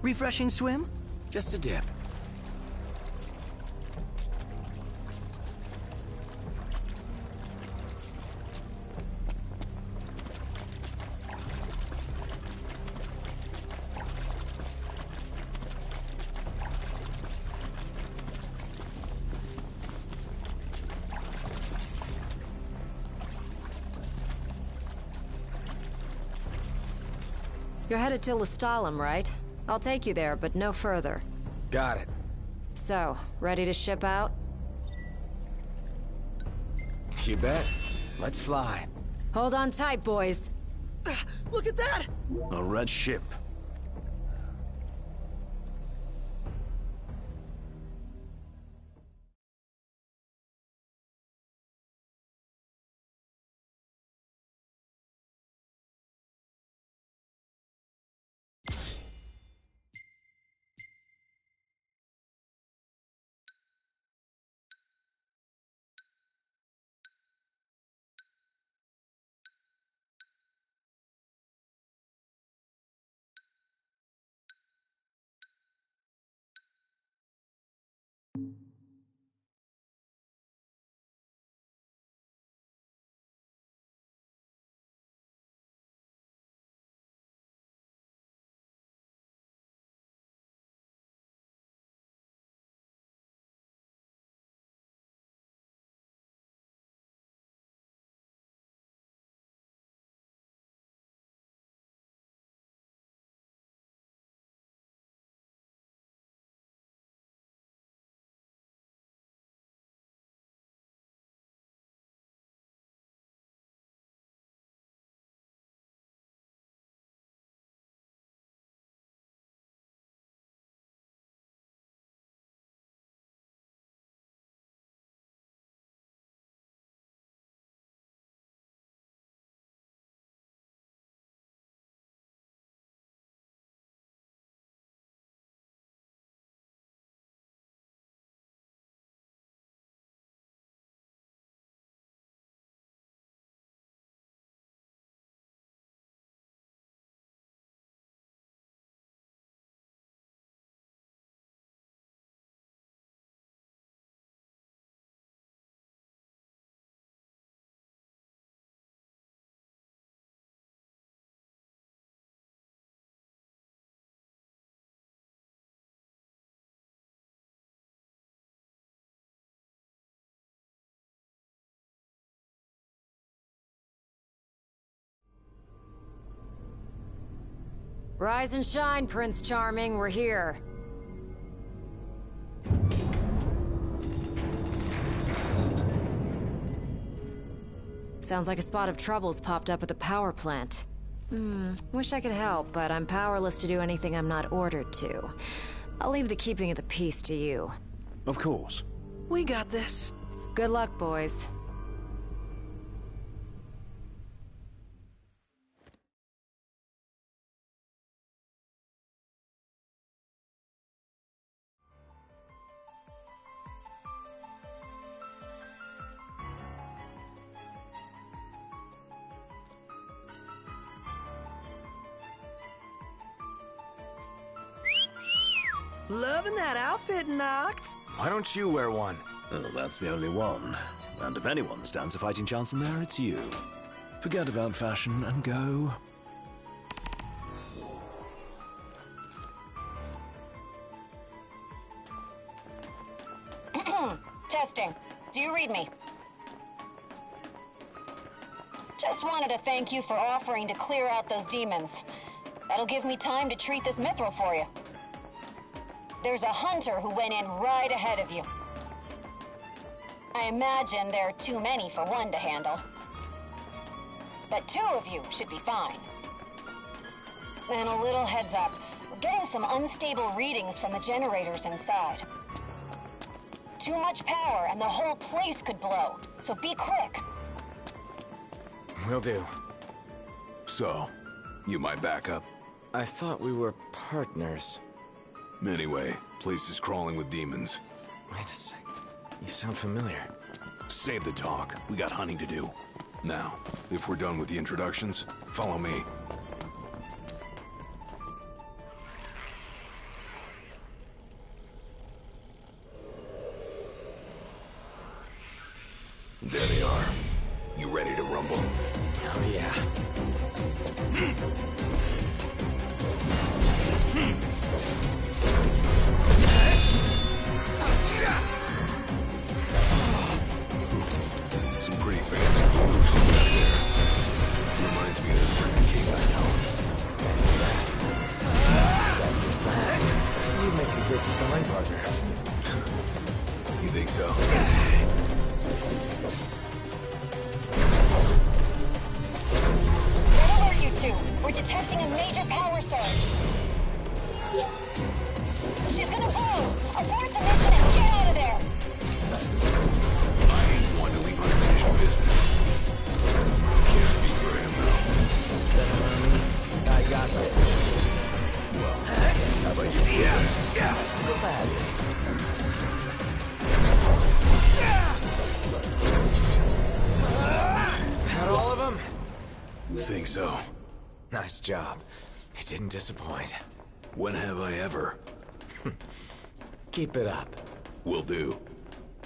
Refreshing swim? Just a dip. You're headed to Lestalem, right? I'll take you there, but no further. Got it. So, ready to ship out? You bet. Let's fly. Hold on tight, boys. Look at that! A red ship. Rise and shine, Prince Charming. We're here. Sounds like a spot of trouble's popped up at the power plant. Wish I could help, but I'm powerless to do anything I'm not ordered to. I'll leave the keeping of the peace to you. Of course. We got this. Good luck, boys. Loving that outfit, Noct. Why don't you wear one? Well, that's the only one. And if anyone stands a fighting chance in there, it's you. Forget about fashion and go. Testing. Do you read me? Just wanted to thank you for offering to clear out those demons. That'll give me time to treat this mithril for you. There's a hunter who went in right ahead of you. I imagine there are too many for one to handle. But two of you should be fine. And a little heads up, we're getting some unstable readings from the generators inside. Too much power and the whole place could blow, so be quick. Will do. So, you my backup? I thought we were partners. Anyway, place is crawling with demons. Wait a sec. You sound familiar. Save the talk. We got hunting to do. Now, if we're done with the introductions, follow me. There they are. You ready to rumble? Oh, yeah. Some pretty fancy moves you got there. Reminds me of a certain king I know. Soft your side. You'd make a good sparring partner. You think so? What alert you two? We're detecting a major power surge. She's gonna blow! Abort the mission and get out of there! I ain't one to leave unfinished business. Can't speak for him, though. I got this. Well, how about you? Yeah. Go bad. Had all of them? Think so. Nice job. You didn't disappoint. When have I ever? Keep it up. Will do.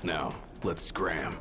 Now, let's scram.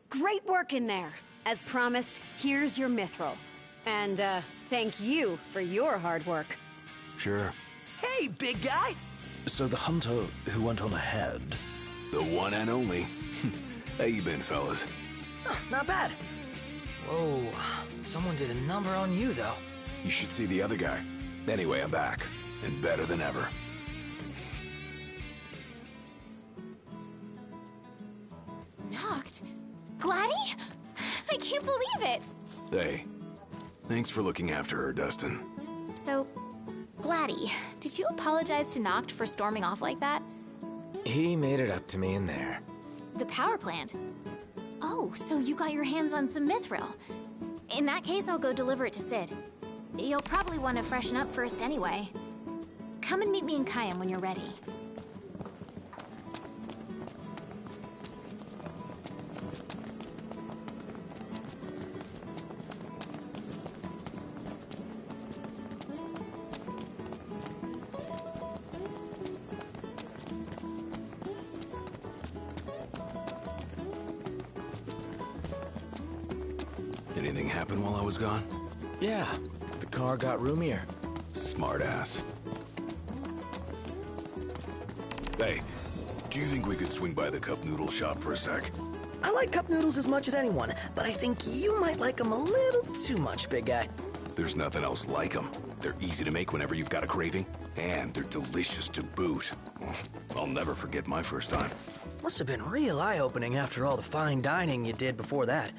Great work in there. As promised, here's your mithril. And, thank you for your hard work. Sure. Hey, big guy! So the hunter who went on ahead... The one and only. How you been, fellas? Not bad. Whoa, someone did a number on you, though. You should see the other guy. Anyway, I'm back. And better than ever. Knocked? Gladdy? I can't believe it! Hey, thanks for looking after her, Dustin. So, Gladdy, did you apologize to Noct for storming off like that? He made it up to me in there. The power plant? Oh, so you got your hands on some mithril. In that case, I'll go deliver it to Sid. You'll probably want to freshen up first anyway. Come and meet me in Kayam when you're ready. Anything happen while I was gone? Yeah, the car got roomier. Smartass. Hey, do you think we could swing by the cup noodle shop for a sec? I like cup noodles as much as anyone, but I think you might like them a little too much, big guy. There's nothing else like them. They're easy to make whenever you've got a craving, and they're delicious to boot. I'll never forget my first time. Must have been real eye-opening after all the fine dining you did before that.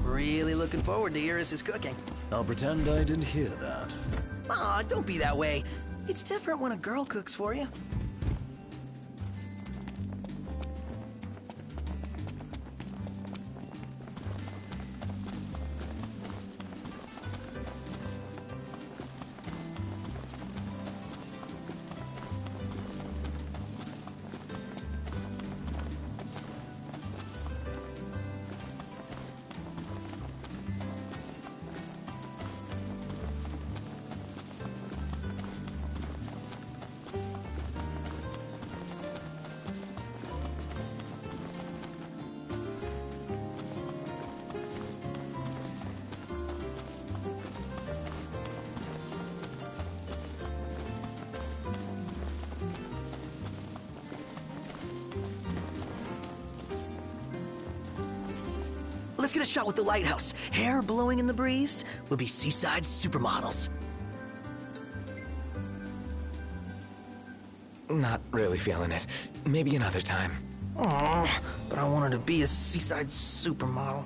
Really looking forward to Iris's cooking. I'll pretend I didn't hear that. Aw, don't be that way. It's different when a girl cooks for you. Let's get a shot with the lighthouse. Hair blowing in the breeze. We'll be seaside supermodels. Not really feeling it. Maybe another time. Aw, but I wanted to be a seaside supermodel.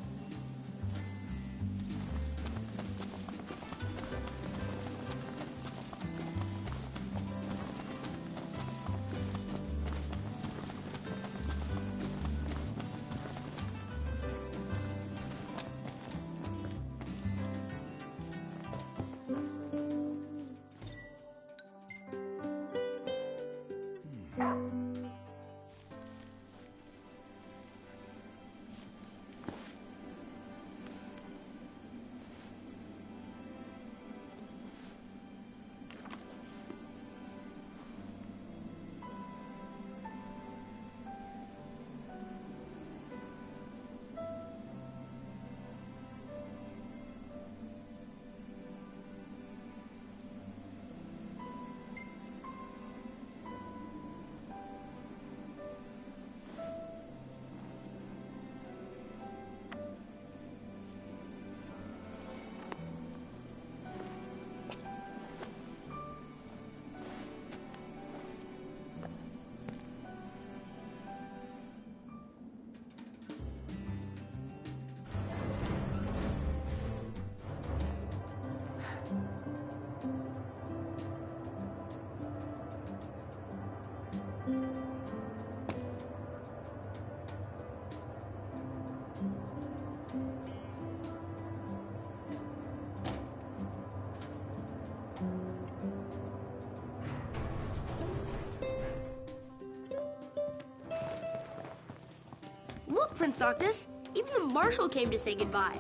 Look, Prince Noctis, even the Marshal came to say goodbye.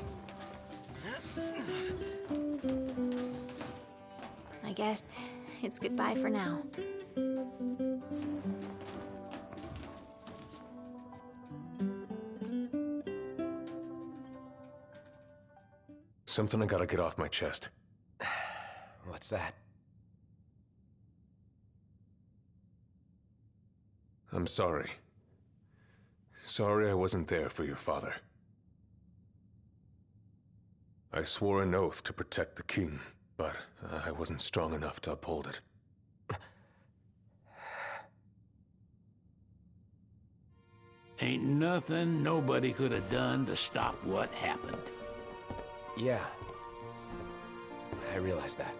I guess it's goodbye for now. Something I gotta get off my chest. What's that? I'm sorry. Sorry I wasn't there for your father. I swore an oath to protect the king, but I wasn't strong enough to uphold it. Ain't nothing nobody could have done to stop what happened. Yeah. I realize that.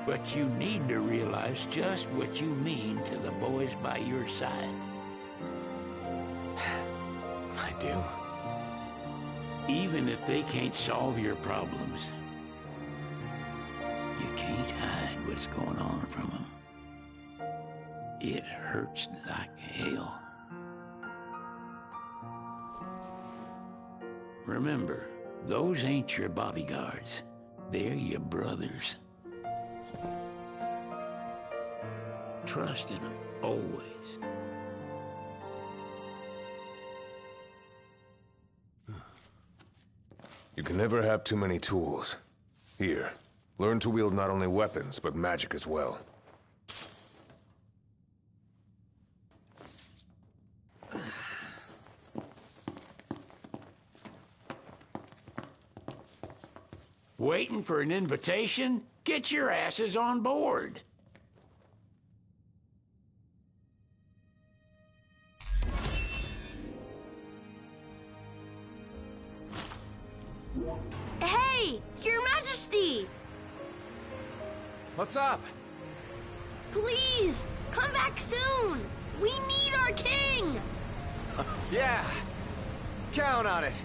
But you need to realize just what you mean to the boys by your side. I do. Even if they can't solve your problems, you can't hide what's going on from them. It hurts like hell. Remember, those ain't your bodyguards. They're your brothers. Trust in them, always. You can never have too many tools. Here, learn to wield not only weapons, but magic as well. Waiting for an invitation? Get your asses on board. Hey, Your Majesty! What's up? Please, come back soon! We need our king! Yeah. Count on it.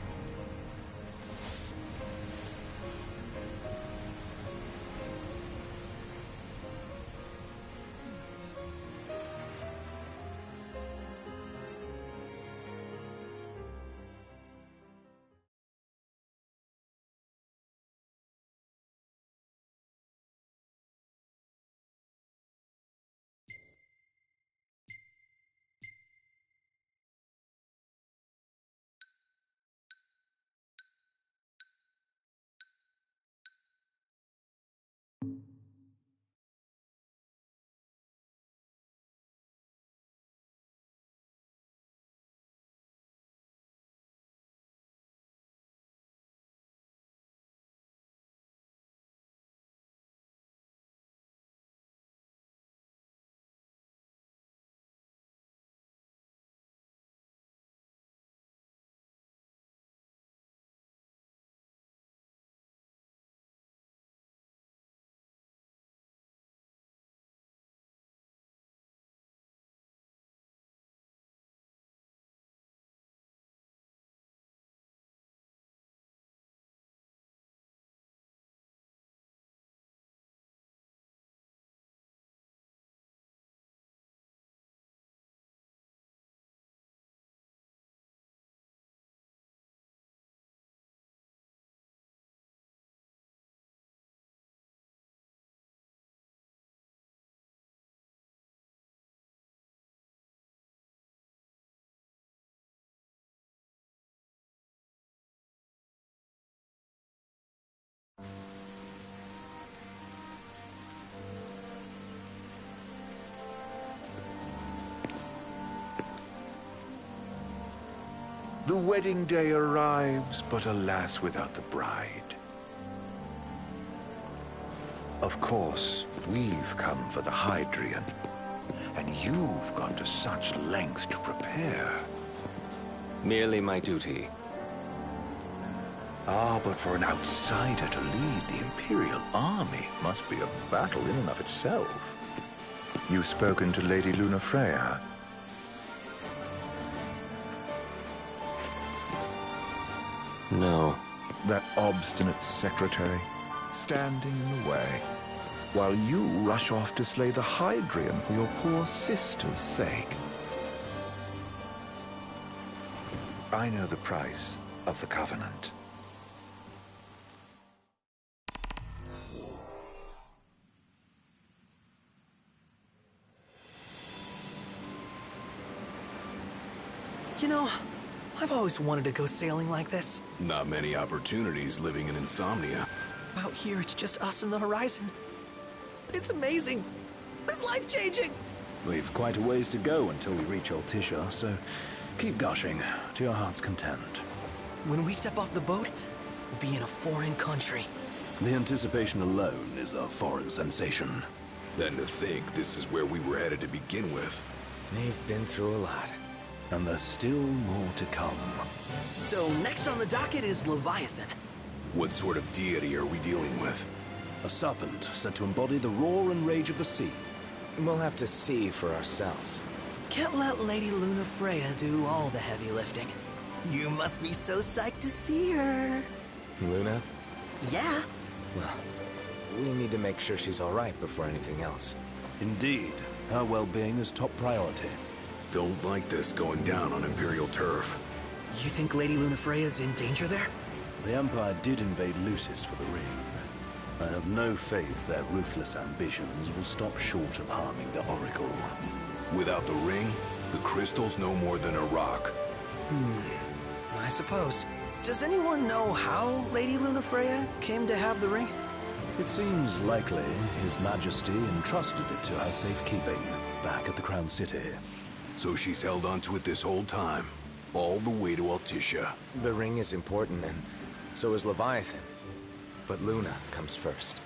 The wedding day arrives, but alas, without the bride. Of course, we've come for the Hydrian, and you've gone to such lengths to prepare. Merely my duty. Ah, but for an outsider to lead the Imperial army must be a battle in and of itself. You've spoken to Lady Lunafreya? No. That obstinate secretary, standing in the way, while you rush off to slay the Hydrian for your poor sister's sake. I know the price of the Covenant. You know, I've always wanted to go sailing like this. Not many opportunities living in Insomnia. Out here, it's just us and the horizon. It's amazing. It's life-changing. We've quite a ways to go until we reach Altissia, so keep gushing to your heart's content. When we step off the boat, we'll be in a foreign country. The anticipation alone is a foreign sensation. Then to think this is where we were headed to begin with. They've been through a lot. And there's still more to come. So next on the docket is Leviathan. What sort of deity are we dealing with? A serpent said to embody the roar and rage of the sea. We'll have to see for ourselves. Can't let Lady Lunafreya do all the heavy lifting. You must be so psyched to see her. Luna? Yeah. Well, we need to make sure she's all right before anything else. Indeed. Her well-being is top priority. Don't like this going down on Imperial turf. You think Lady Lunafreya's in danger there? The Empire did invade Lucis for the ring. I have no faith their ruthless ambitions will stop short of harming the Oracle. Without the ring, the crystal's no more than a rock. I suppose. Does anyone know how Lady Lunafreya came to have the ring? It seems likely His Majesty entrusted it to her safekeeping back at the Crown City. So she's held onto it this whole time, all the way to Altissia. The ring is important, and so is Leviathan. But Luna comes first.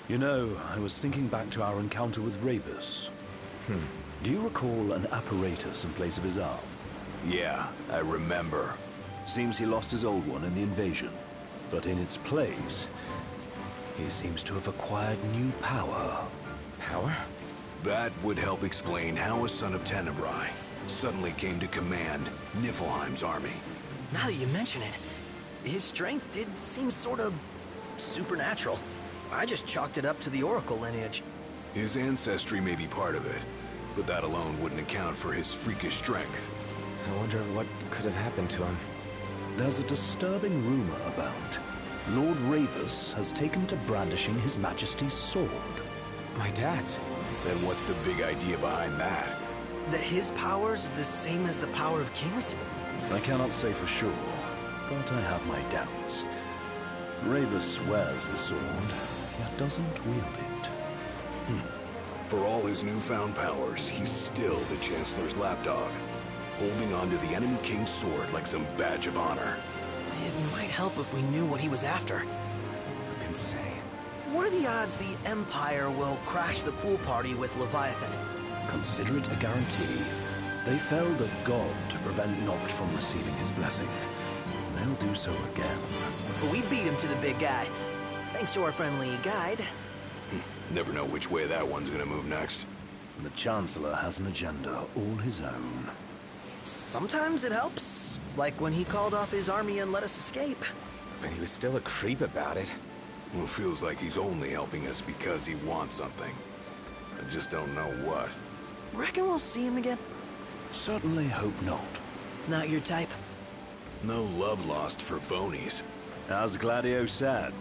You know, I was thinking back to our encounter with Ravus. Do you recall an apparatus in place of his arm? Yeah, I remember. Seems he lost his old one in the invasion. But in its place, he seems to have acquired new power. Power? That would help explain how a son of Tenebrae suddenly came to command Niflheim's army. Now that you mention it, his strength did seem sort of supernatural. I just chalked it up to the Oracle lineage. His ancestry may be part of it, but that alone wouldn't account for his freakish strength. I wonder what could have happened to him. There's a disturbing rumor about Lord Ravus has taken to brandishing His Majesty's sword. My dad's. Then what's the big idea behind that? That his power's the same as the power of kings? I cannot say for sure, but I have my doubts. Ravus wears the sword, yet doesn't wield it. For all his newfound powers, he's still the Chancellor's lapdog, holding on to the enemy king's sword like some badge of honor. It might help if we knew what he was after. Who can say? What are the odds the Empire will crash the pool party with Leviathan? Consider it a guarantee. They felled a god to prevent Noct from receiving his blessing. They'll do so again. But we beat him to the big guy, thanks to our friendly guide. Never know which way that one's gonna move next. The Chancellor has an agenda all his own. Sometimes it helps, like when he called off his army and let us escape. But he was still a creep about it. Well, feels like he's only helping us because he wants something. I just don't know what. Reckon we'll see him again? Certainly hope not. Not your type? No love lost for phonies. As Gladio said,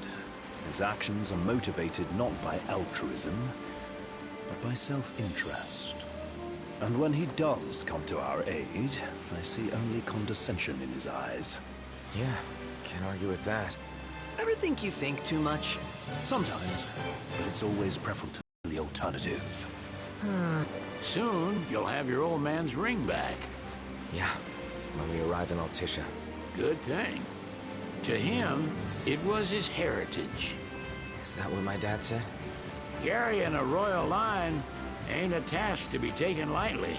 his actions are motivated not by altruism, but by self-interest. And when he does come to our aid, I see only condescension in his eyes. Yeah, can't argue with that. Ever think you think too much? Sometimes, but it's always preferable to the alternative. Soon, you'll have your old man's ring back. Yeah, when we arrive in Altissia. Good thing. To him, it was his heritage. Is that what my dad said? Carrying a royal line ain't a task to be taken lightly.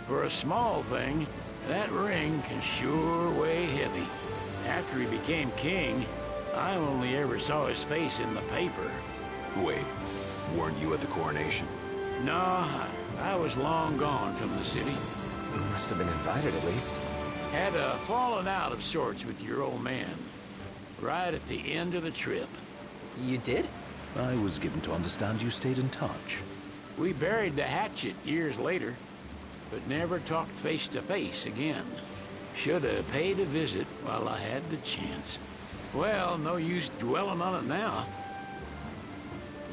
For a small thing, that ring can sure weigh heavy. After he became king, I only ever saw his face in the paper. Wait, weren't you at the coronation? No, I was long gone from the city. You must have been invited at least. Had a falling out of sorts with your old man. Right at the end of the trip. You did? I was given to understand you stayed in touch. We buried the hatchet years later, but never talked face to face again. Should have paid a visit while I had the chance. Well, no use dwelling on it now.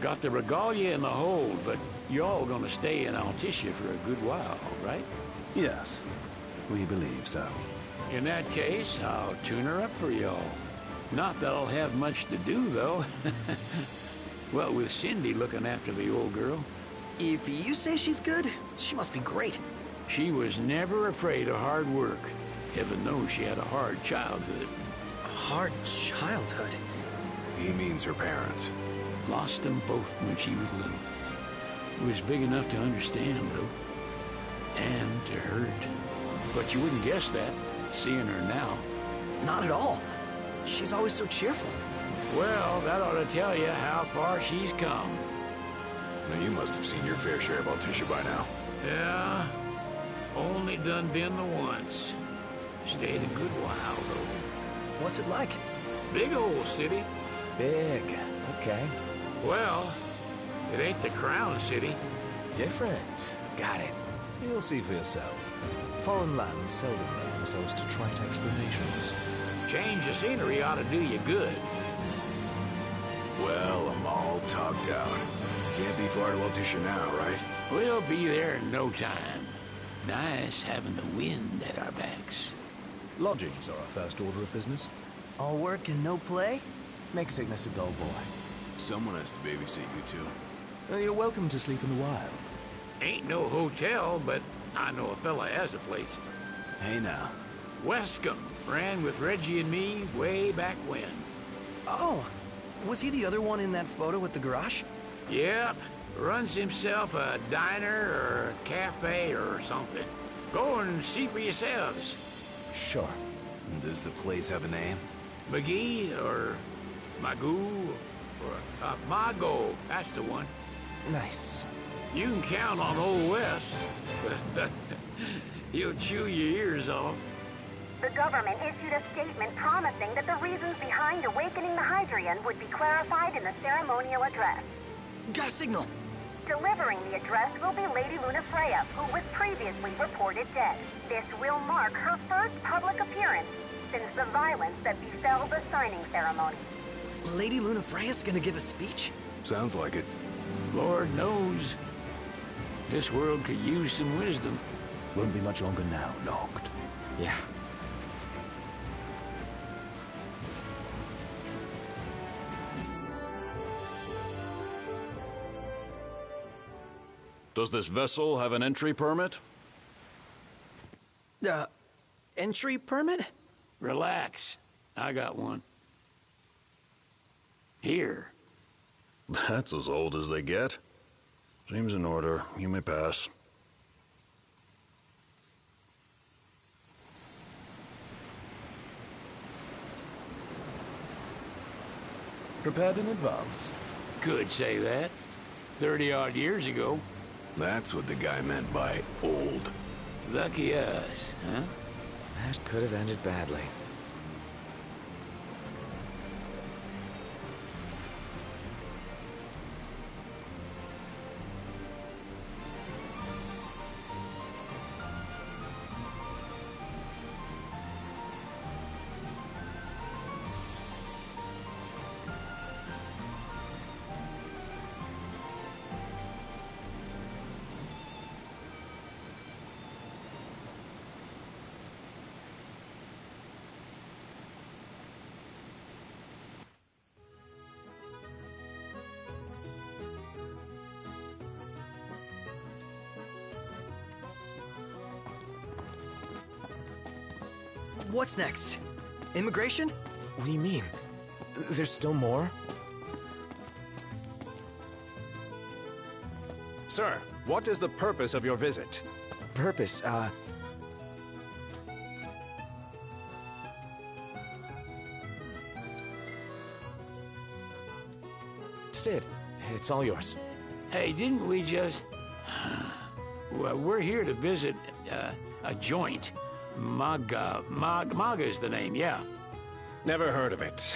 Got the regalia in the hold, but y'all gonna stay in Altissia for a good while, right? Yes, we believe so. In that case, I'll tune her up for y'all. Not that I'll have much to do, though. Well, with Cindy looking after the old girl. If you say she's good, she must be great. She was never afraid of hard work. Heaven knows she had a hard childhood. A hard childhood? He means her parents. Lost them both when she was little. Was big enough to understand, though. And to hurt. But you wouldn't guess that, seeing her now. Not at all. She's always so cheerful. Well, that ought to tell you how far she's come. Now, you must have seen your fair share of Altissia by now. Yeah, only done been the once. Stayed a good while, though. What's it like? Big old city. Big. Okay. Well, it ain't the crown city. Different. Got it. You'll see for yourself. Foreign lands seldom lend themselves to trite explanations. Change of scenery ought to do you good. Well, I'm all topped out. Can't be far to Altissia now, right? We'll be there in no time. Nice having the wind at our backs. Lodgings are our first order of business. All work and no play? Make Cygnus a dull boy. Someone has to babysit you two. You're welcome to sleep in the wild. Ain't no hotel, but I know a fella has a place. Hey now. Wescombe ran with Reggie and me way back when. Oh, was he the other one in that photo with the garage? Yep, runs himself a diner or a cafe or something. Go and see for yourselves. Sure. Does the place have a name? McGee or Magoo or Mago, that's the one. Nice. You can count on Old Wes. He'll chew your ears off. The government issued a statement promising that the reasons behind awakening the Hydrian would be clarified in the ceremonial address. Got a signal. Delivering the address will be Lady Lunafreya, who was previously reported dead. This will mark her first public appearance since the violence that befell the signing ceremony. Lady Lunafreya's gonna give a speech? Sounds like it. Lord knows. This world could use some wisdom. Won't be much longer now, Noct. Yeah. Does this vessel have an entry permit? Entry permit? Relax. I got one. Here. That's as old as they get. Seems in order. You may pass. Prepared in advance? Could say that. 30-odd years ago. That's what the guy meant by old. Lucky us, huh? That could have ended badly. What's next? Immigration? What do you mean? There's still more? Sir, what is the purpose of your visit? Purpose, Sid, it's all yours. Hey, didn't we just... Well, we're here to visit a joint. Maga's the name, yeah. Never heard of it.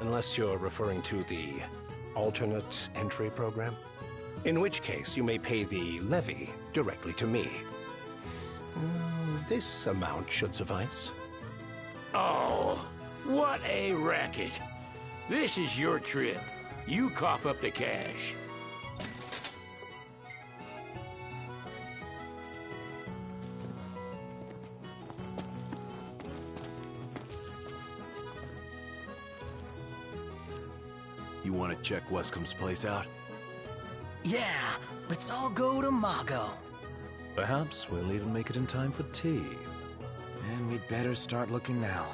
Unless you're referring to the alternate entry program. In which case, you may pay the levy directly to me. This amount should suffice. Oh, what a racket. This is your trip. You cough up the cash. You want to check Wescomb's place out? Yeah, let's all go to Mago. Perhaps we'll even make it in time for tea. And we'd better start looking now.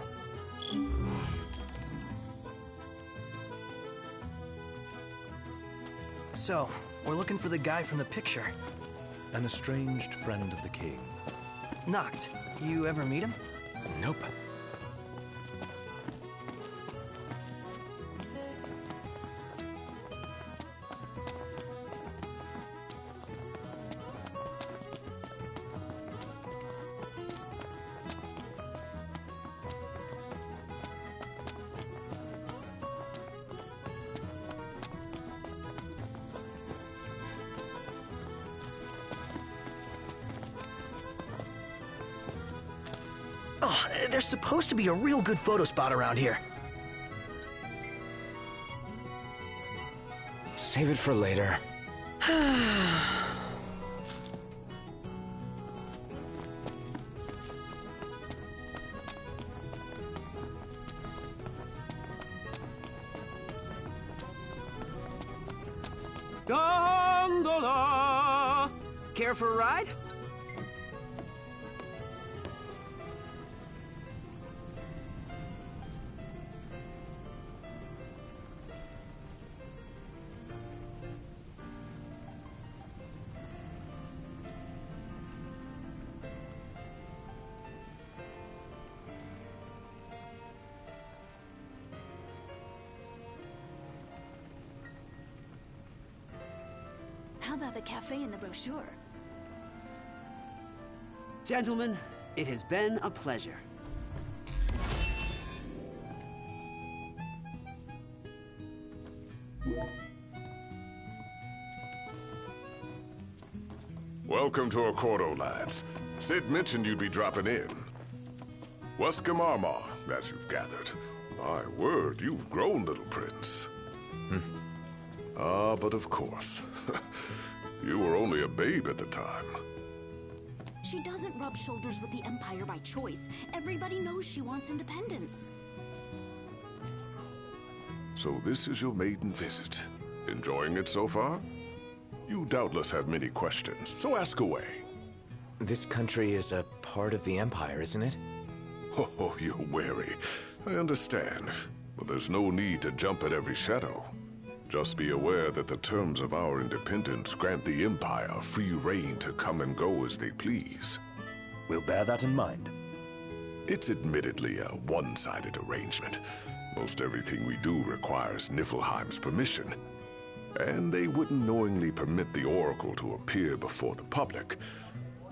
So, we're looking for the guy from the picture. An estranged friend of the king. Noct, you ever meet him? Nope. Oh, there's supposed to be a real good photo spot around here. Save it for later. Gondola! Care for a ride? How about the cafe in the brochure? Gentlemen, it has been a pleasure. Welcome to Accordo, lads. Sid mentioned you'd be dropping in. Wescom Armor, as you've gathered. My word, you've grown, little prince. But of course. You were only a babe at the time. She doesn't rub shoulders with the Empire by choice. Everybody knows she wants independence. So this is your maiden visit. Enjoying it so far? You doubtless have many questions, so ask away. This country is a part of the Empire, isn't it? Oh, you're wary. I understand. But there's no need to jump at every shadow. Just be aware that the terms of our independence grant the Empire free reign to come and go as they please. We'll bear that in mind. It's admittedly a one-sided arrangement. Most everything we do requires Niflheim's permission. And they wouldn't knowingly permit the Oracle to appear before the public.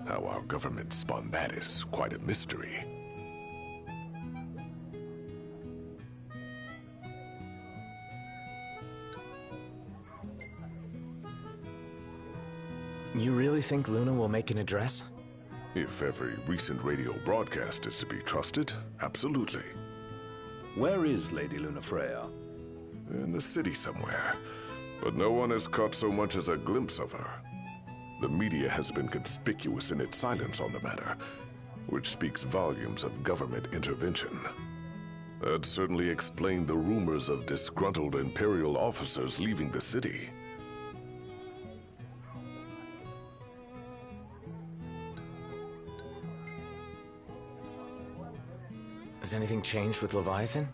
How our government spun that is quite a mystery. You really think Luna will make an address? If every recent radio broadcast is to be trusted, absolutely. Where is Lady Lunafreya? In the city somewhere. But no one has caught so much as a glimpse of her. The media has been conspicuous in its silence on the matter, which speaks volumes of government intervention. That certainly explained the rumors of disgruntled Imperial officers leaving the city. Has anything changed with Leviathan?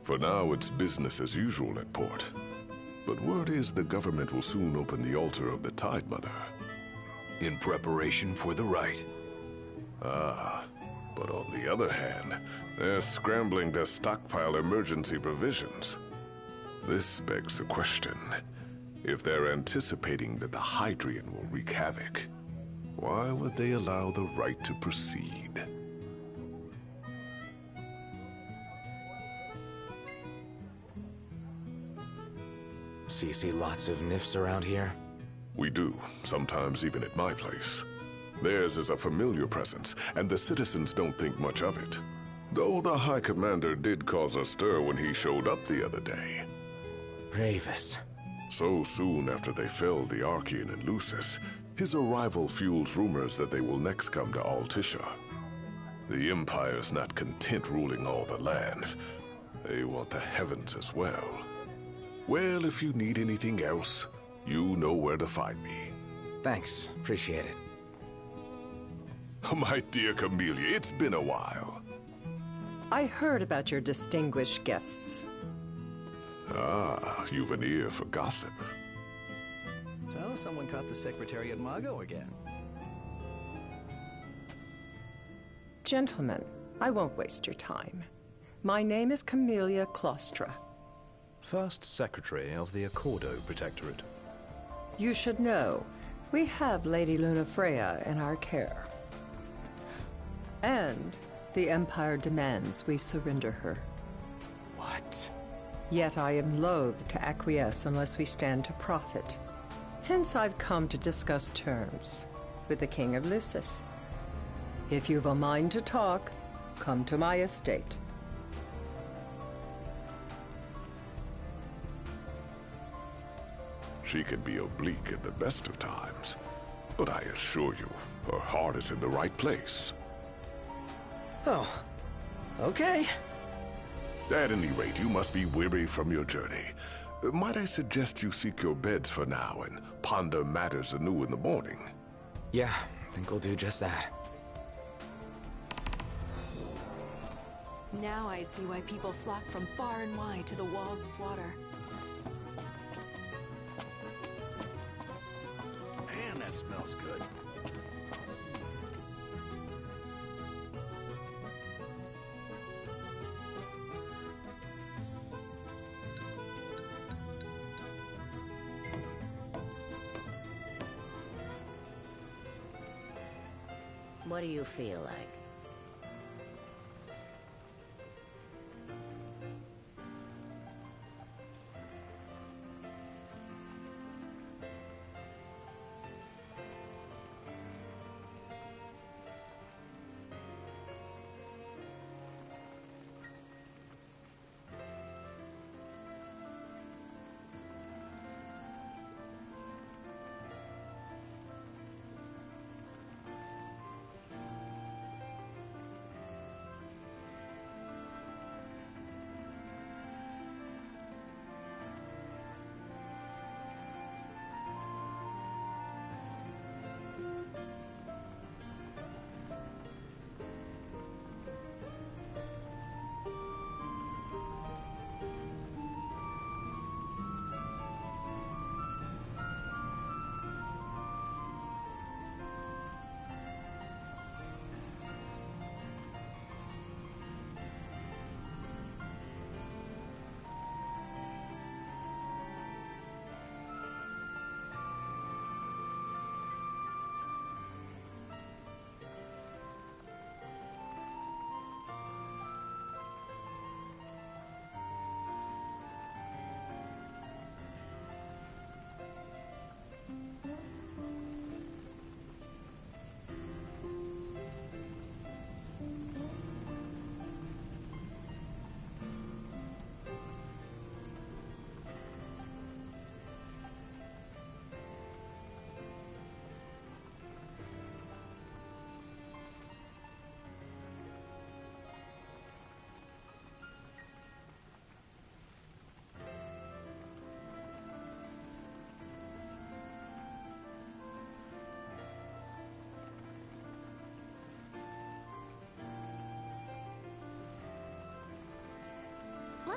For now, it's business as usual at port. But word is the government will soon open the altar of the Tide Mother. In preparation for the rite. Ah, but on the other hand, they're scrambling to stockpile emergency provisions. This begs the question, if they're anticipating that the Hydrian will wreak havoc, why would they allow the rite to proceed? So you see lots of nifs around here? We do, sometimes even at my place. Theirs is a familiar presence, and the citizens don't think much of it. Though the High Commander did cause a stir when he showed up the other day. Ravis. So soon after they felled the Archean and Lucis, his arrival fuels rumors that they will next come to Altissia. The Empire's not content ruling all the land. They want the heavens as well. Well, if you need anything else, you know where to find me. Thanks. Appreciate it. My dear Camellia, it's been a while. I heard about your distinguished guests. Ah, you've an ear for gossip. So, someone caught the Secretary at Mago again. Gentlemen, I won't waste your time. My name is Camellia Claustra. First Secretary of the Accordo Protectorate. You should know, we have Lady Luna Freya in our care. And the Empire demands we surrender her. What? Yet I am loath to acquiesce unless we stand to profit. Hence I've come to discuss terms with the King of Lucis. If you've a mind to talk, come to my estate. She can be oblique at the best of times, but I assure you, her heart is in the right place. Oh, okay. At any rate, you must be weary from your journey. Might I suggest you seek your beds for now and ponder matters anew in the morning? Yeah, I think we'll do just that. Now I see why people flock from far and wide to the walls of water. Man, that smells good. What do you feel like?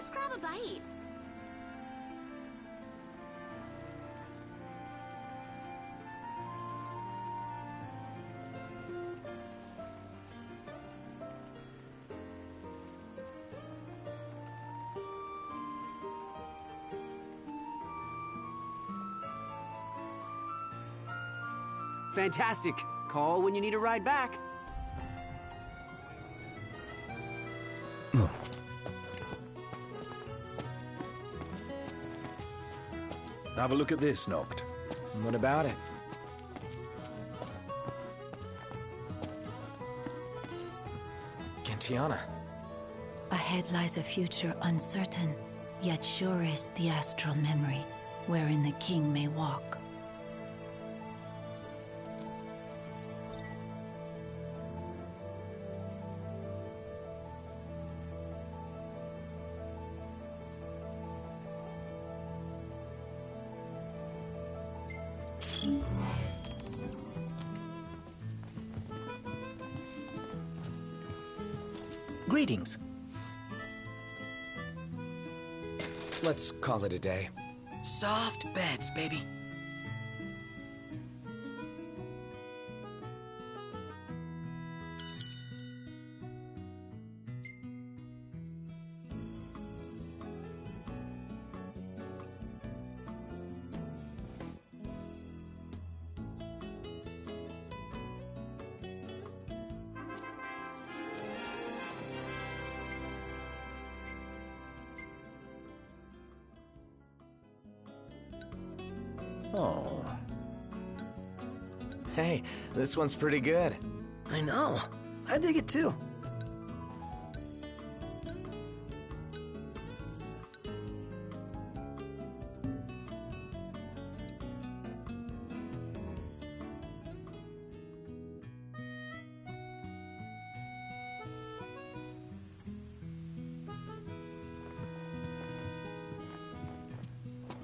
Let's grab a bite. Fantastic. Call when you need a ride back. Have a look at this, Noct. What about it? Gentiana. Ahead lies a future uncertain, yet sure is the astral memory, wherein the king may walk. Greetings. Let's call it a day. Soft beds, baby. Oh. Hey, this one's pretty good. I know. I dig it too.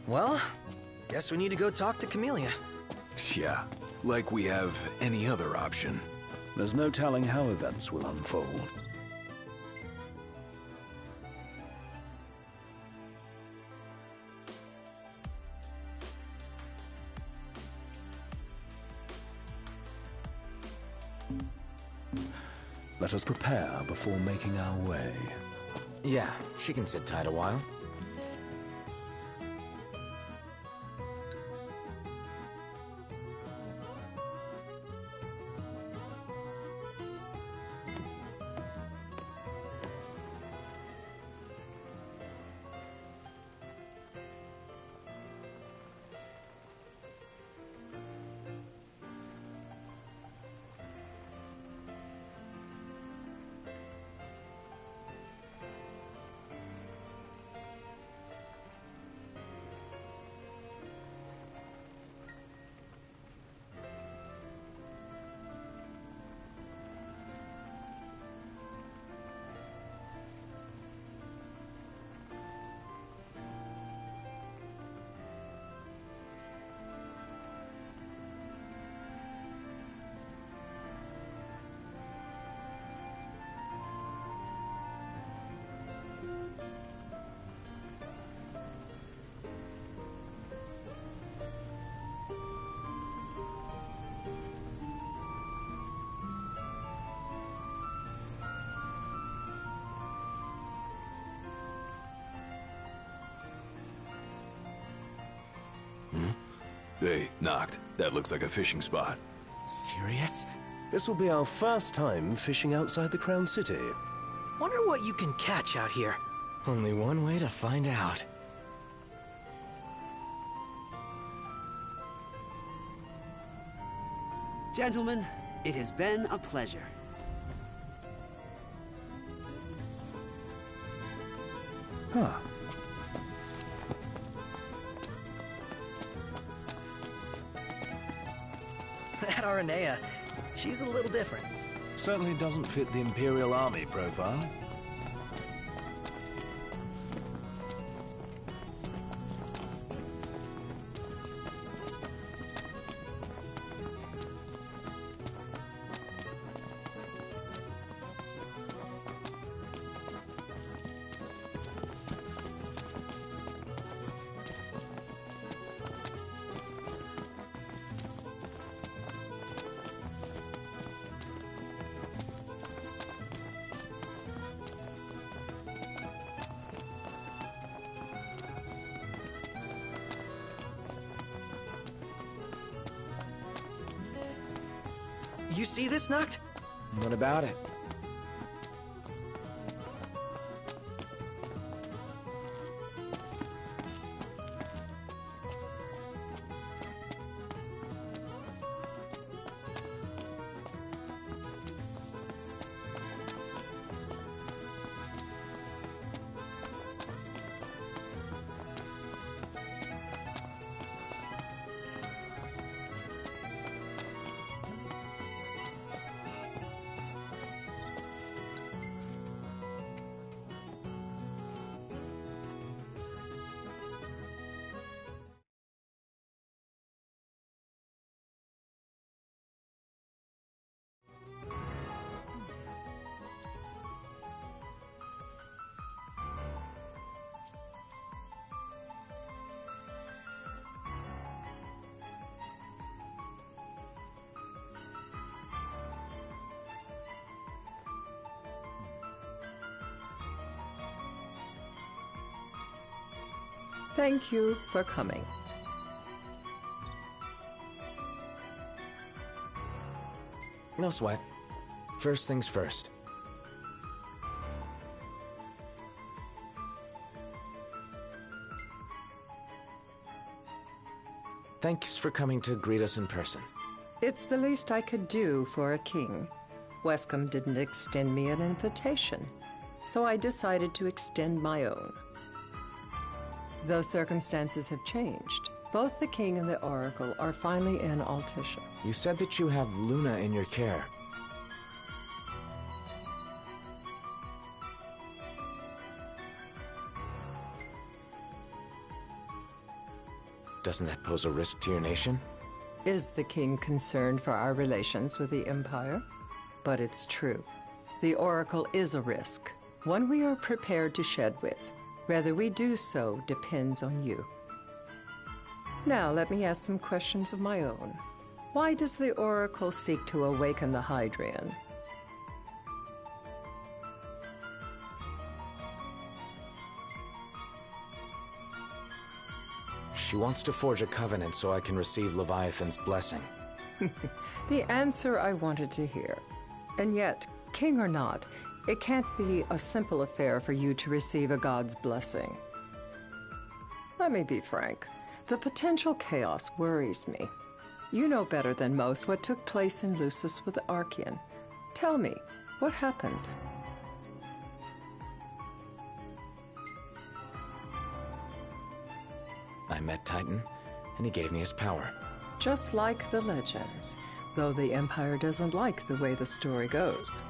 Well, guess we need to go talk to Camellia. Yeah, like we have any other option. There's no telling how events will unfold. Let us prepare before making our way. Yeah, she can sit tight a while. Hey, Noct. That looks like a fishing spot. Serious? This will be our first time fishing outside the Crown City. Wonder what you can catch out here. Only one way to find out. Gentlemen, it has been a pleasure. Huh. That Aranea, she's a little different. Certainly doesn't fit the Imperial Army profile. You see this, Noct? What about it? Thank you for coming. No sweat. First things first. Thanks for coming to greet us in person. It's the least I could do for a king. Wescom didn't extend me an invitation, so I decided to extend my own. Though circumstances have changed, both the king and the oracle are finally in Altissia. You said that you have Luna in your care. Doesn't that pose a risk to your nation? Is the king concerned for our relations with the Empire? But it's true. The oracle is a risk, one we are prepared to shed with. Whether we do so depends on you. Now, let me ask some questions of my own. Why does the oracle seek to awaken the Hydrian? She wants to forge a covenant so I can receive Leviathan's blessing. The answer I wanted to hear. And yet, king or not, it can't be a simple affair for you to receive a god's blessing. Let me be frank. The potential chaos worries me. You know better than most what took place in Lucis with the Archean. Tell me, what happened? I met Titan, and he gave me his power. Just like the legends, though the Empire doesn't like the way the story goes.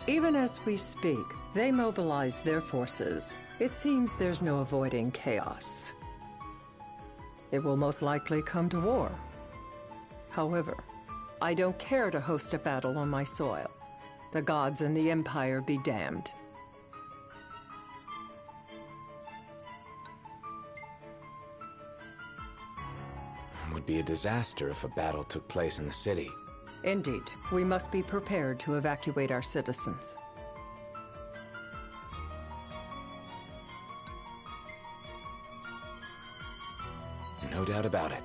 Even as we speak, they mobilize their forces. It seems there's no avoiding chaos. It will most likely come to war. However, I don't care to host a battle on my soil. The gods and the Empire be damned. It would be a disaster if a battle took place in the city. Indeed, we must be prepared to evacuate our citizens. No doubt about it.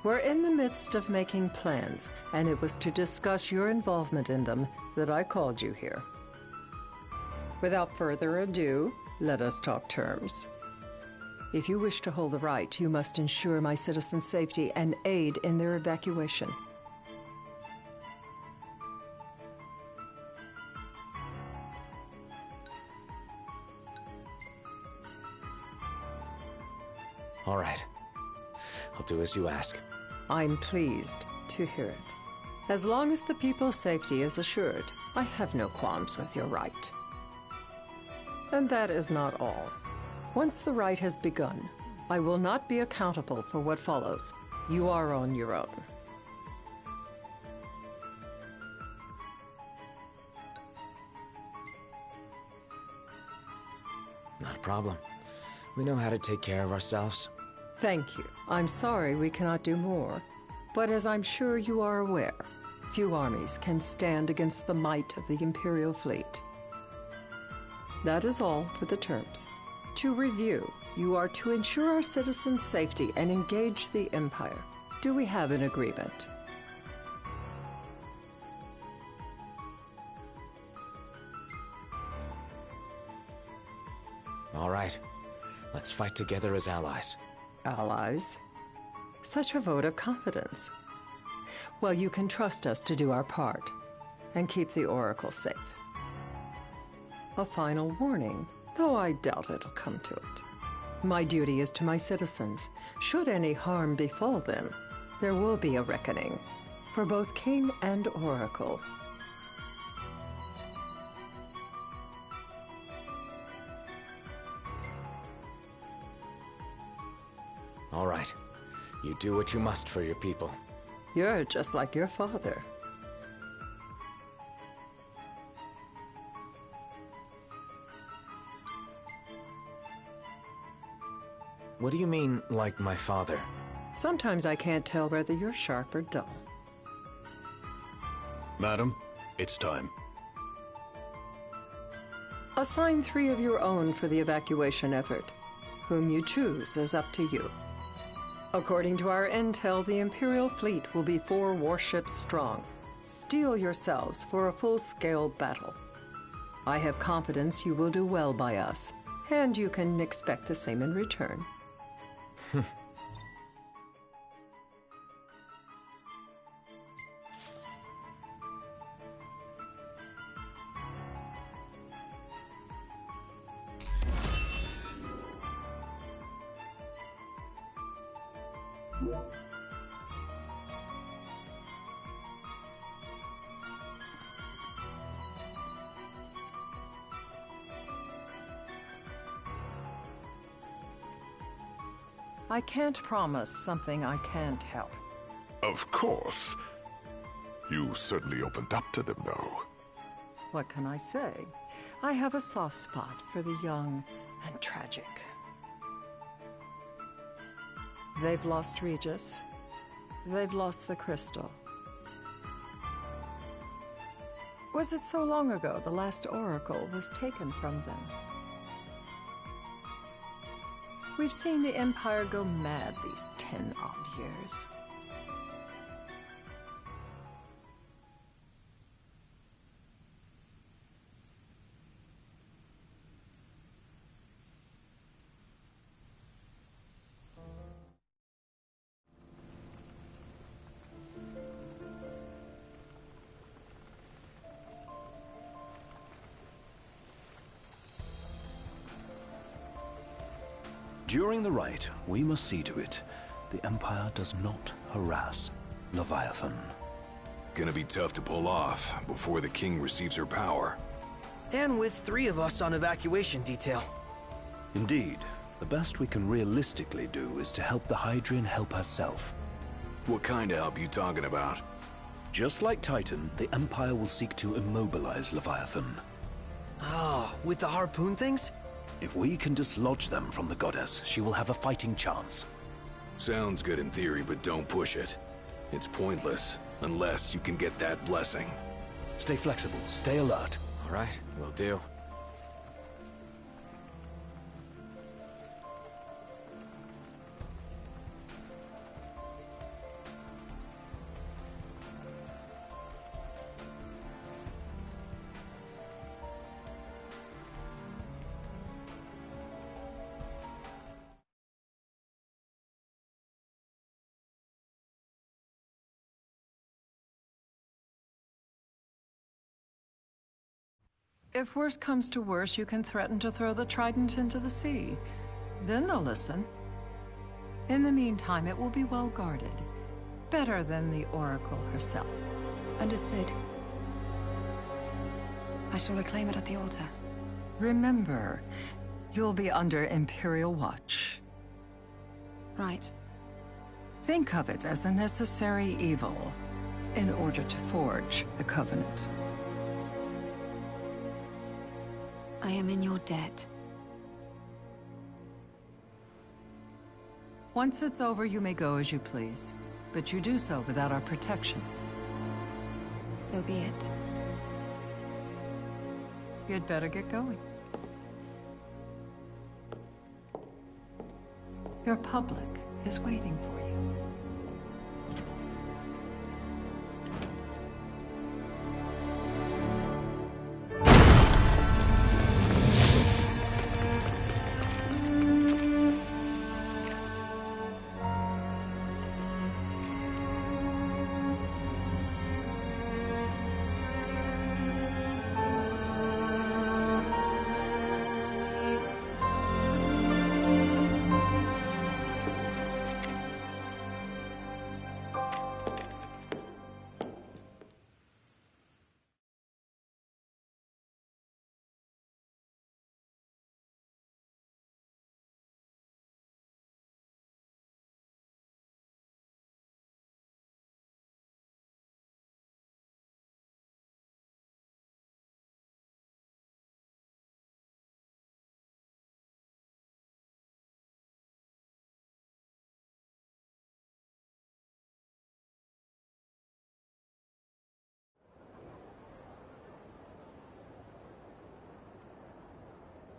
We're in the midst of making plans, and it was to discuss your involvement in them that I called you here. Without further ado, let us talk terms. If you wish to hold the right, you must ensure my citizens' safety and aid in their evacuation. All right. I'll do as you ask. I'm pleased to hear it. As long as the people's safety is assured, I have no qualms with your right. And that is not all. Once the rite has begun, I will not be accountable for what follows. You are on your own. Not a problem. We know how to take care of ourselves. Thank you. I'm sorry we cannot do more. But as I'm sure you are aware, few armies can stand against the might of the Imperial fleet. That is all for the terms. To review, you are to ensure our citizens' safety and engage the Empire. Do we have an agreement? All right. Let's fight together as allies. Allies? Such a vote of confidence. Well, you can trust us to do our part and keep the Oracle safe. A final warning, though I doubt it'll come to it. My duty is to my citizens. Should any harm befall them, there will be a reckoning for both King and Oracle. All right. You do what you must for your people. You're just like your father. What do you mean, like my father? Sometimes I can't tell whether you're sharp or dull. Madam, it's time. Assign 3 of your own for the evacuation effort. Whom you choose is up to you. According to our intel, the Imperial fleet will be 4 warships strong. Steel yourselves for a full-scale battle. I have confidence you will do well by us, and you can expect the same in return. I can't promise something I can't help. Of course. You certainly opened up to them, though. What can I say? I have a soft spot for the young and tragic. They've lost Regis. They've lost the crystal. Was it so long ago the last oracle was taken from them? We've seen the Empire go mad these 10-odd years. During the rite, we must see to it the Empire does not harass Leviathan. Gonna be tough to pull off before the king receives her power. And with 3 of us on evacuation detail. Indeed, the best we can realistically do is to help the Hydrian help herself. What kind of help you talking about? Just like Titan, the Empire will seek to immobilize Leviathan. Ah, with the harpoon things? If we can dislodge them from the goddess, she will have a fighting chance. Sounds good in theory, but don't push it. It's pointless, unless you can get that blessing. Stay flexible, stay alert. All right, will do. If worse comes to worse, you can threaten to throw the trident into the sea. Then they'll listen. In the meantime, it will be well guarded. Better than the Oracle herself. Understood. I shall reclaim it at the altar. Remember, you'll be under Imperial watch. Right. Think of it as a necessary evil in order to forge the Covenant. I am in your debt. Once it's over, you may go as you please. But you do so without our protection. So be it. You'd better get going. Your public is waiting for you.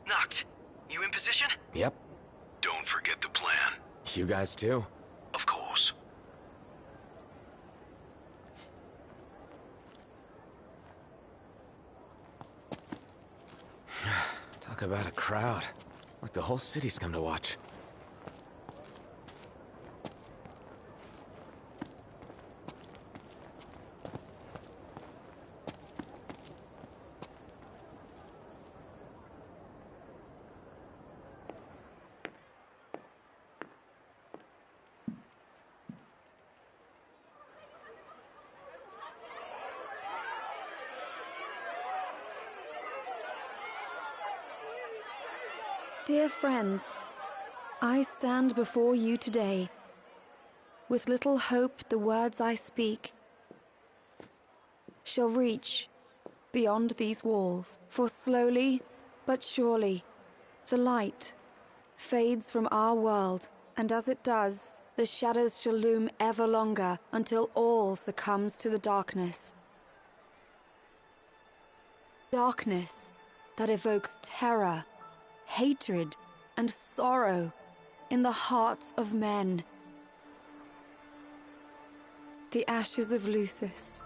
Noct, you in position? Yep. Don't forget the plan. You guys too? Of course. Talk about a crowd. Like the whole city's come to watch. Dear friends, I stand before you today. With little hope the words I speak shall reach beyond these walls. For slowly but surely the light fades from our world, and as it does, the shadows shall loom ever longer until all succumbs to the darkness. Darkness that evokes terror, hatred, and sorrow in the hearts of men. The ashes of Lucis.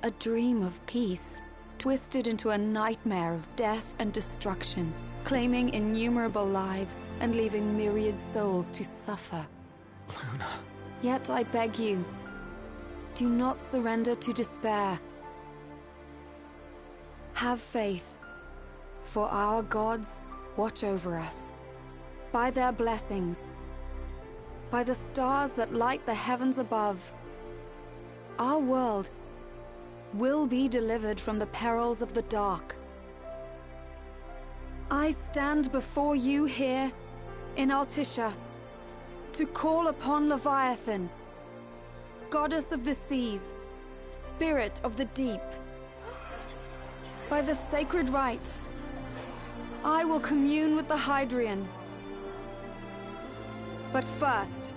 A dream of peace, twisted into a nightmare of death and destruction, claiming innumerable lives and leaving myriad souls to suffer. Luna. Yet I beg you, do not surrender to despair. Have faith. For our gods watch over us. By their blessings, by the stars that light the heavens above, our world will be delivered from the perils of the dark. I stand before you here in Altissia to call upon Leviathan, goddess of the seas, spirit of the deep. By the sacred rite, I will commune with the Hydrian. But first,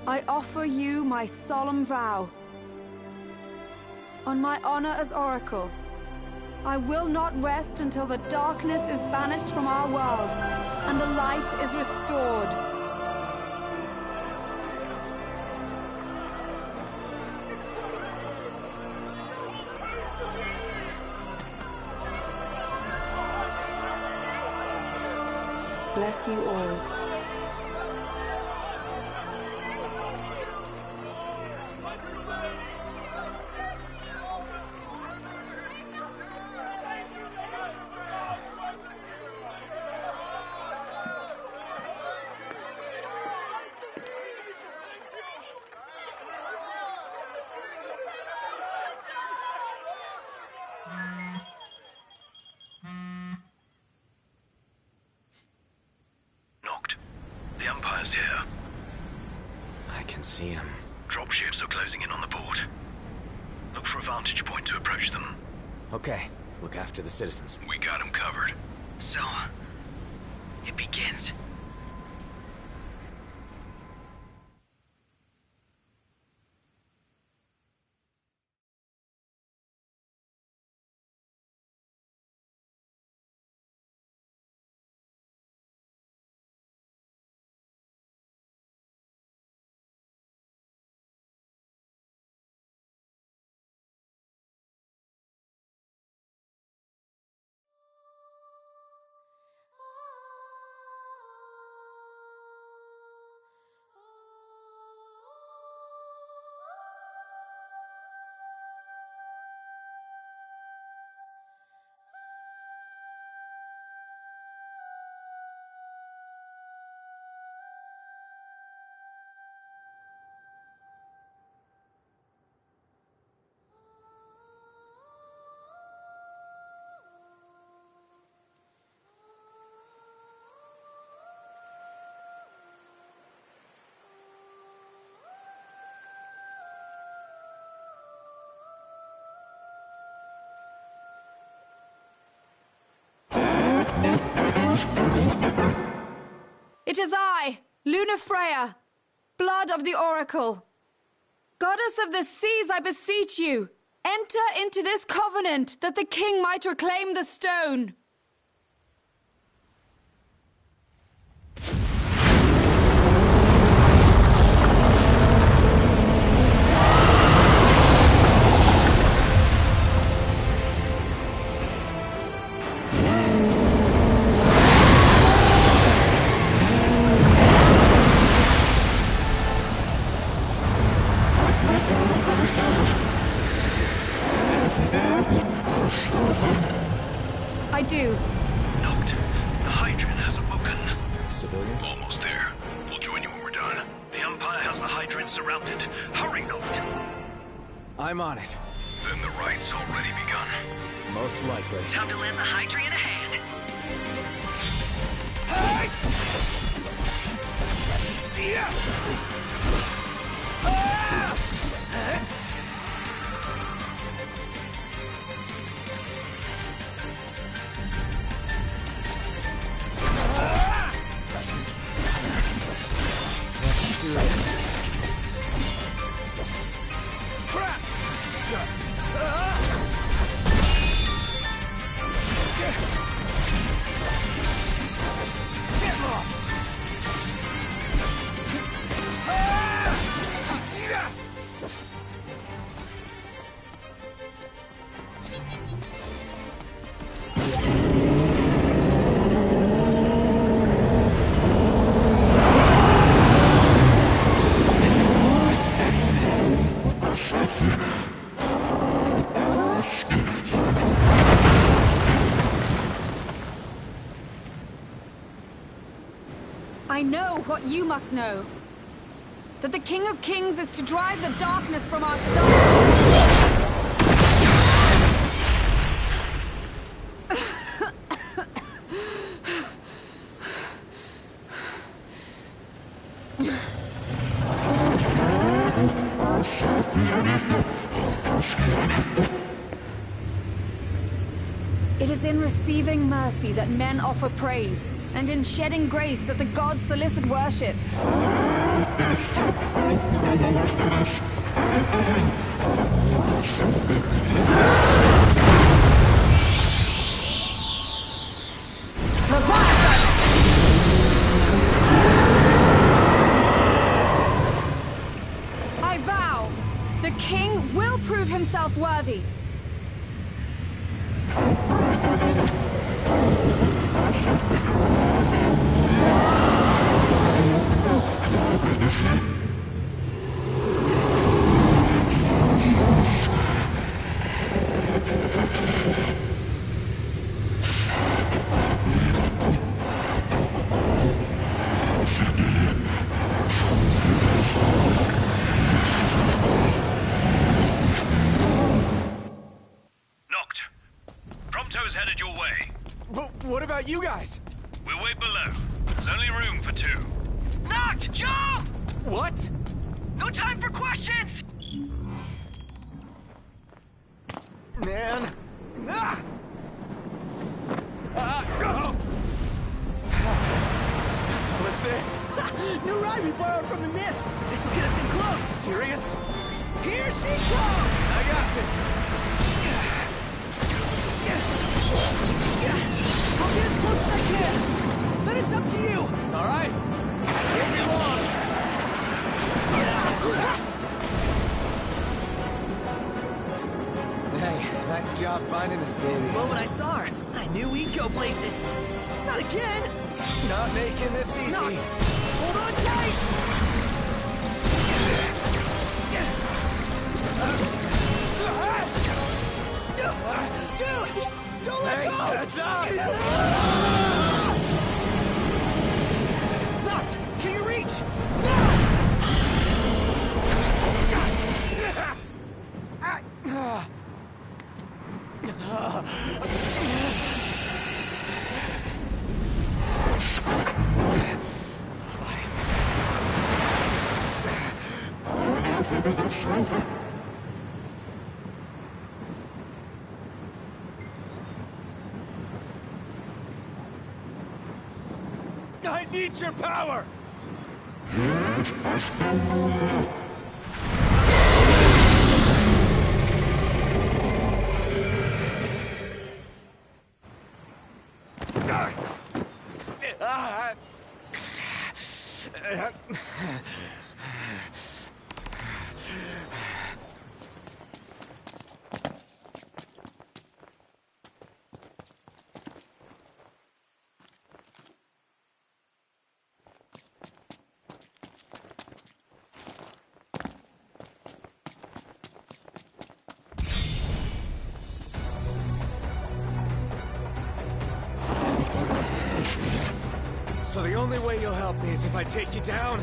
I offer you my solemn vow. On my honor as Oracle, I will not rest until the darkness is banished from our world and the light is restored. Bless you all. The Empire's here. I can see him. Dropships are closing in on the port. Look for a vantage point to approach them. Okay, look after the citizens. We got them covered. So, it begins. It is I, Luna Freya, blood of the Oracle. Goddess of the seas, I beseech you, enter into this covenant that the king might reclaim the stone. civilians? Almost there. We'll join you when we're done. The Empire has the Hydrant surrounded. Hurry, Noct! I'm on it. Then the right's already begun. Most likely. Time to lend the Hydrant a hand. Hey! See ya! Let's do this. Crap! Get lost! I know what you must know. That the King of Kings is to drive the darkness from our stars. It is in receiving mercy that men offer praise, and in shedding grace that the gods solicit worship. I vow, the king will prove himself worthy. Prompto's headed your way. But what about you guys? We'll wait below. There's only room for two. Noct, jump! What? No time for questions! Man. Ah! What's this? New ride we borrowed from the Nifs. This will get us in close. Serious? Here she comes! I got this. I'll get as close as I can. But it's up to you. All right. Won't be long. Hey, nice job finding this baby. The moment I saw her, I knew we'd go places. Not again. Not making this easy. Not. Hold on tight. Dude, don't let go. Heads up. Noct, can you reach? I need your power! So the only way you'll help me is if I take you down?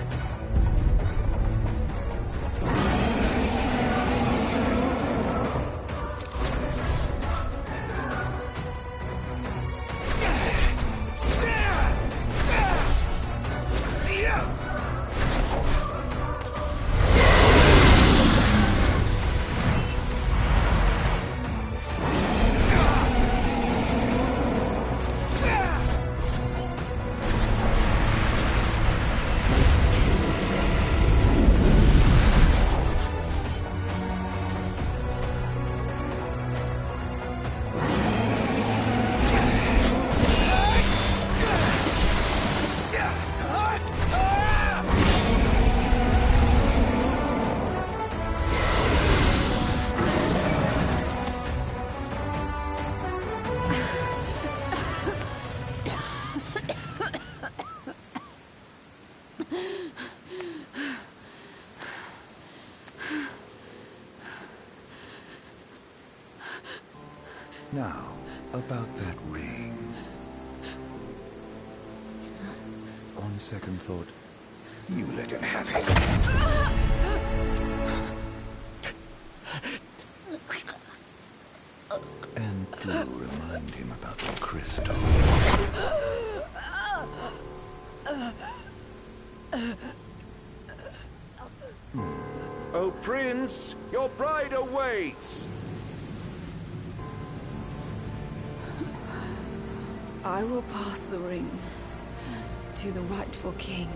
Now, about that ring. On second thought, you let him have it. And do remind him about the crystal. Oh, Prince, your bride awaits! I will pass the ring to the rightful king.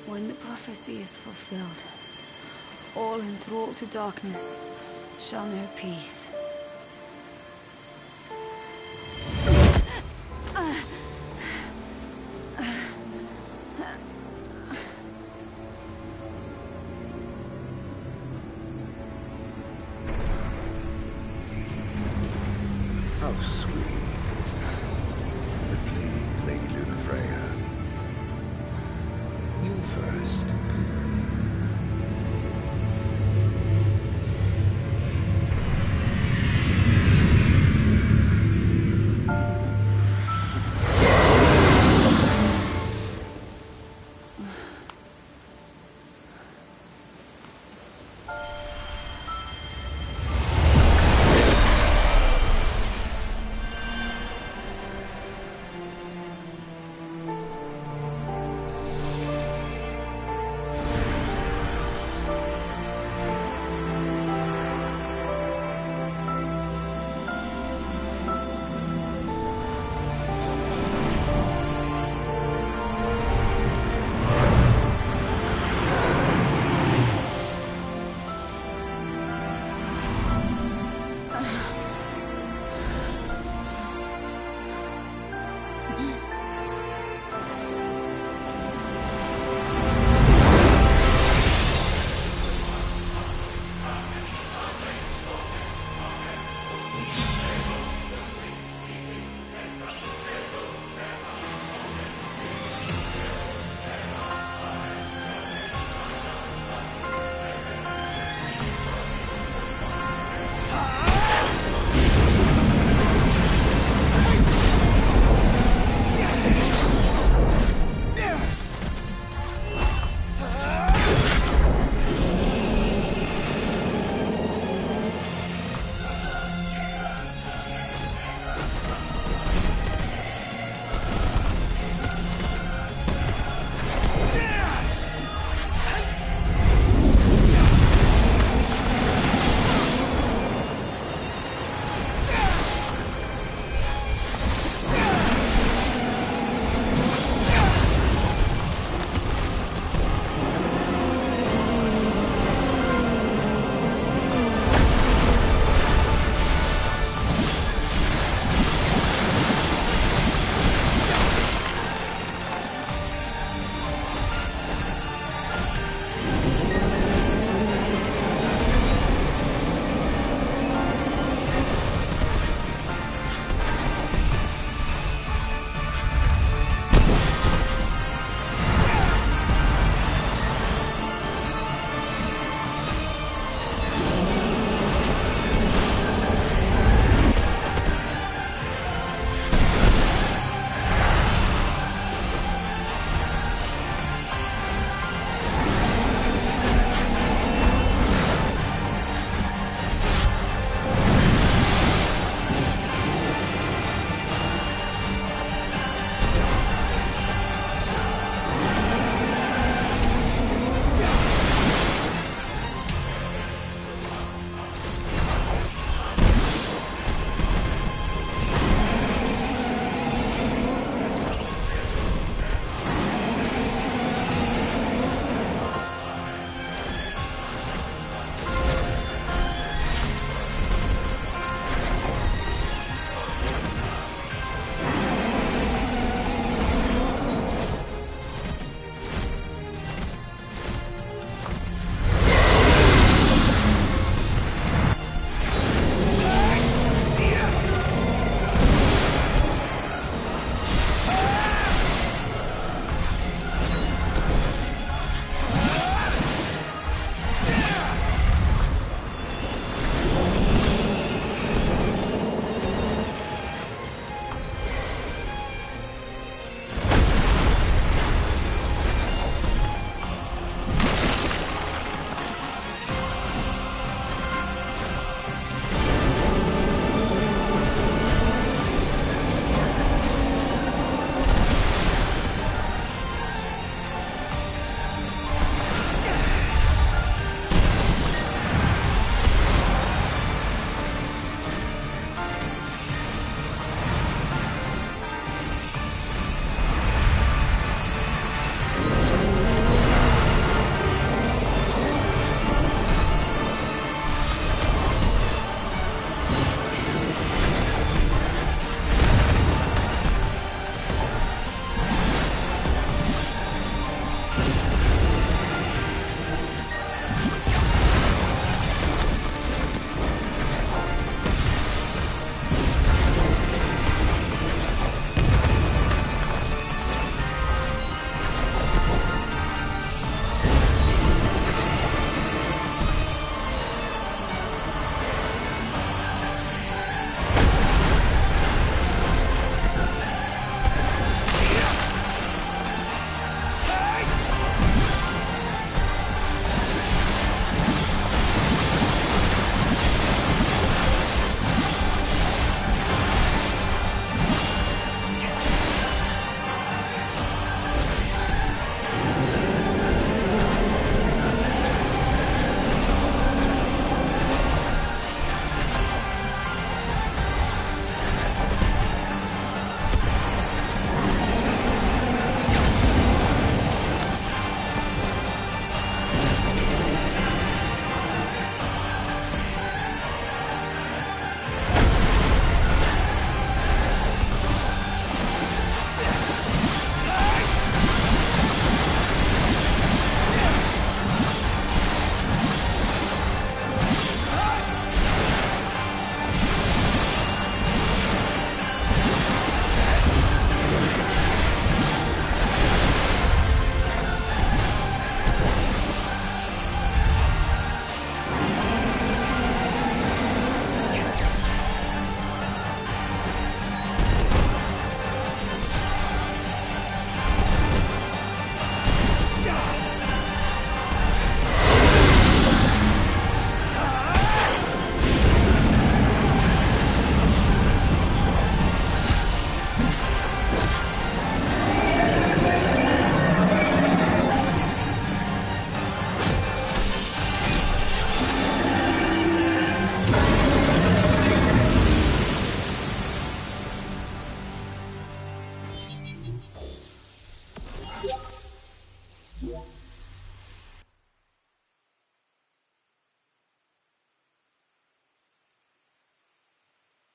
When the prophecy is fulfilled, all enthralled to darkness shall know peace. How sweet. But please, Lady Lunafreya, you first.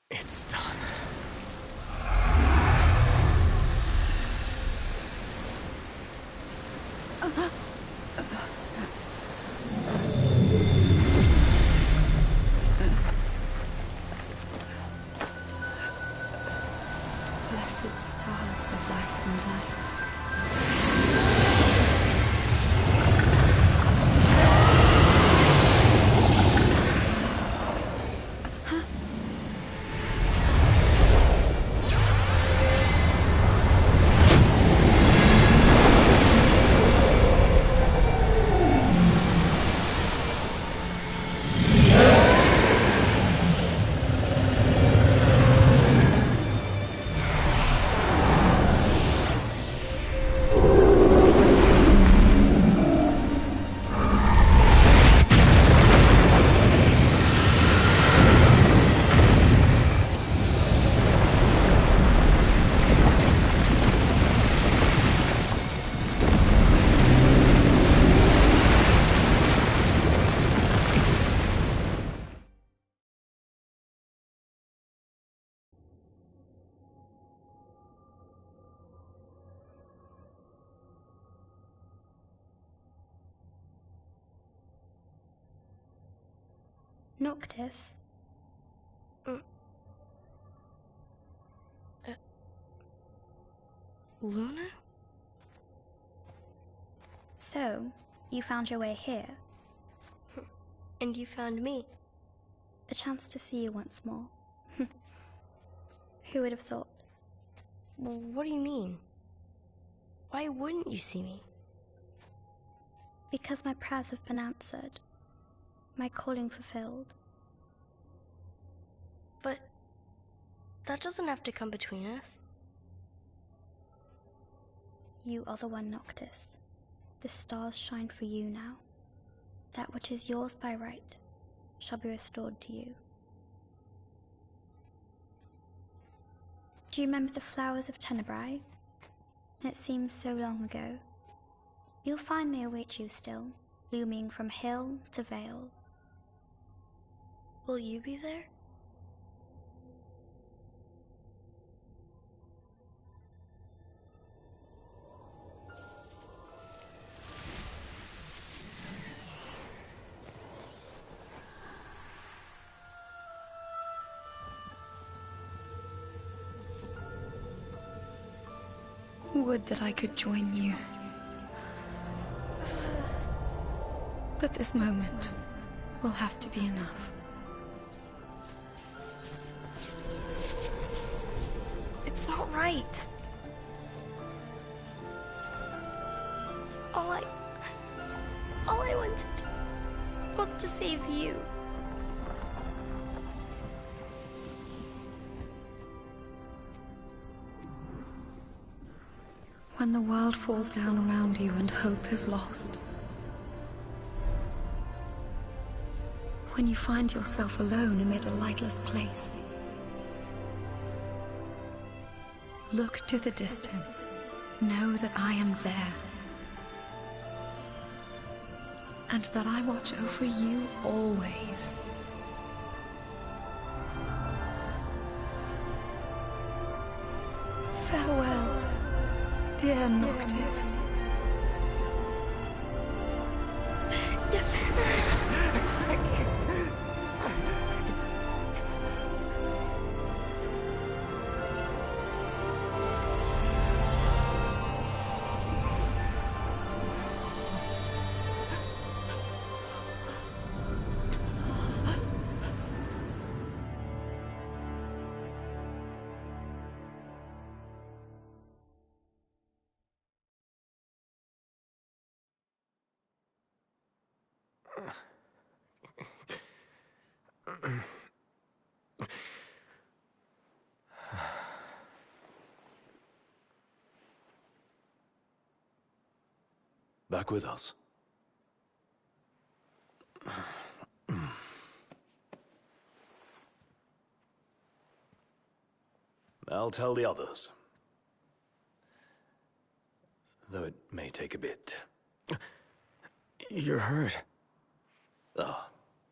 It's done. Blessed stars of life and light. Noctis? Luna? So, you found your way here? And you found me. A chance to see you once more. Who would have thought? Well, what do you mean? Why wouldn't you see me? Because my prayers have been answered. My calling fulfilled. But that doesn't have to come between us. You are the one, Noctis. The stars shine for you now. That which is yours by right shall be restored to you. Do you remember the flowers of Tenebrae? It seems so long ago. You'll find they await you still, looming from hill to vale. Will you be there? Would that I could join you. But this moment will have to be enough. It's not right. All I wanted was to save you. When the world falls down around you and hope is lost. When you find yourself alone amid a lightless place. Look to the distance. Know that I am there. And that I watch over you always. Farewell, dear Noctis. Back with us. I'll tell the others. Though it may take a bit. You're hurt. Ah,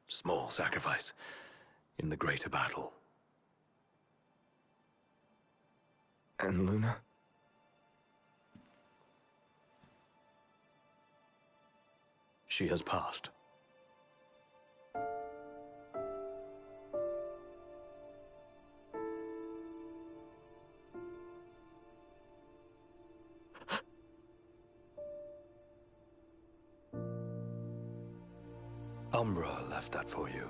small sacrifice in the greater battle. And Luna? She has passed. Umbra left that for you.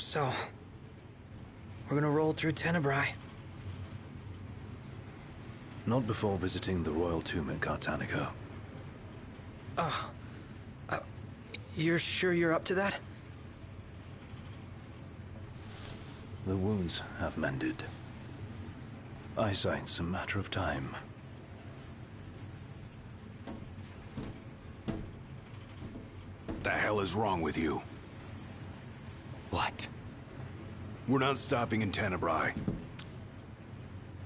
So, we're gonna roll through Tenebrae. Not before visiting the royal tomb at Cartanica. You're sure you're up to that? The wounds have mended. Eyesight's a matter of time. The hell is wrong with you? What? We're not stopping in Tenebrae.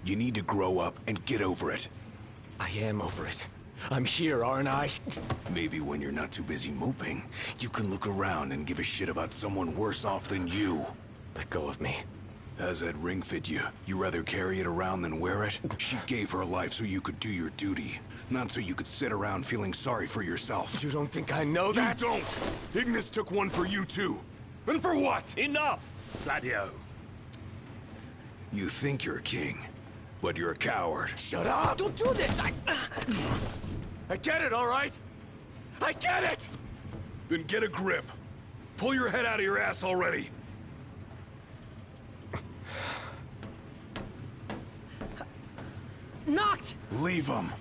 You need to grow up and get over it. I am over it. I'm here, aren't I? Maybe when you're not too busy moping, you can look around and give a shit about someone worse off than you. Let go of me. How's that ring fit you? You rather carry it around than wear it? She gave her life so you could do your duty, not so you could sit around feeling sorry for yourself. You don't think I know that? You don't! Ignis took one for you too. And for what? Enough, Gladio. You think you're a king, but you're a coward. Shut up! Don't do this! I get it, all right? I get it! Then get a grip. Pull your head out of your ass already. Knocked! Leave him.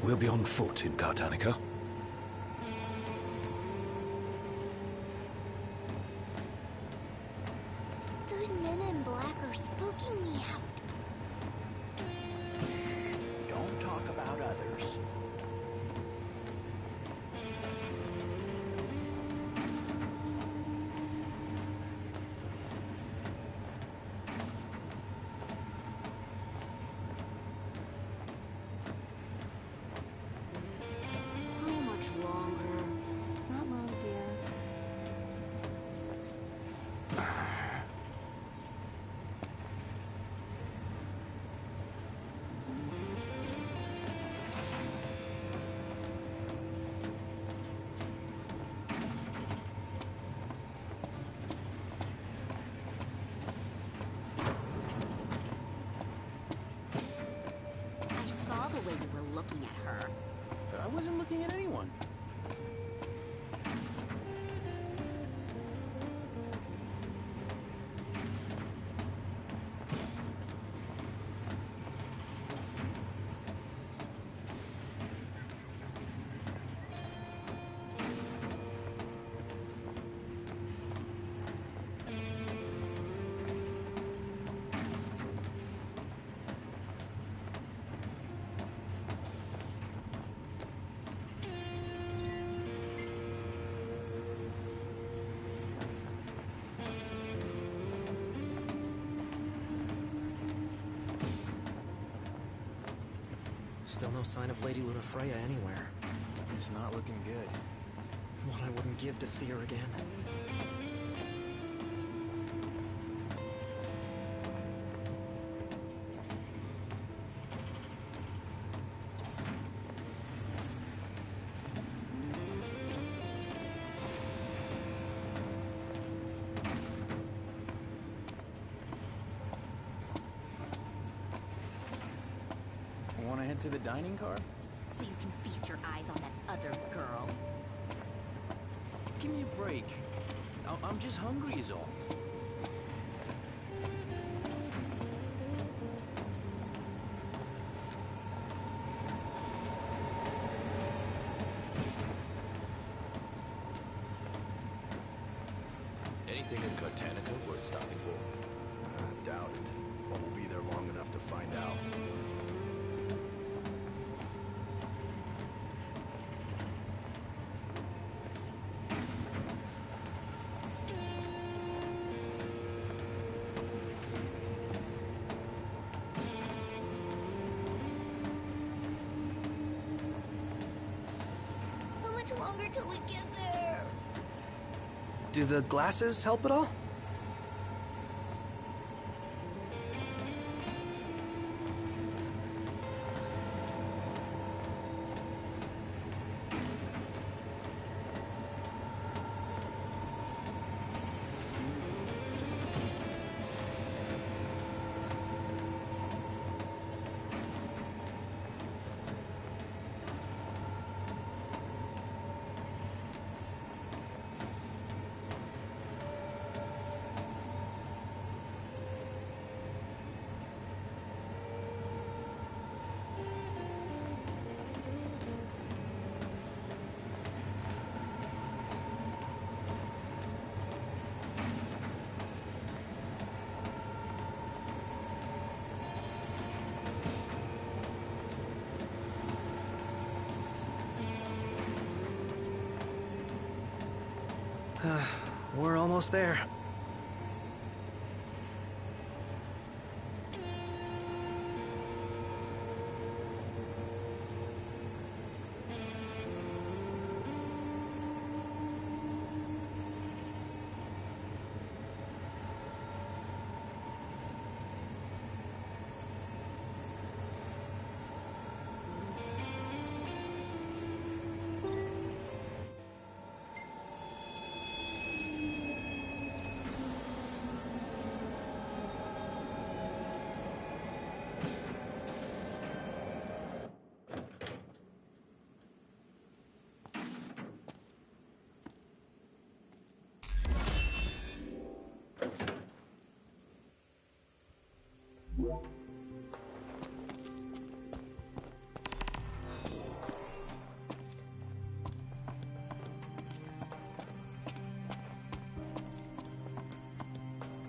We'll be on foot in Cartanica. Those men in black are spooking me out. Don't talk about others. The way you were looking at her. I wasn't looking at anyone. Still no sign of Lady Lunafreya anywhere. It's not looking good. What I wouldn't give to see her again. Want to head to the dining car? So you can feast your eyes on that other girl. Give me a break. I'm just hungry is all. anything in Cartanica worth stopping for? Doubt it. But we'll be there long enough to find out. How much longer till we get there? Do the glasses help at all? We're almost there.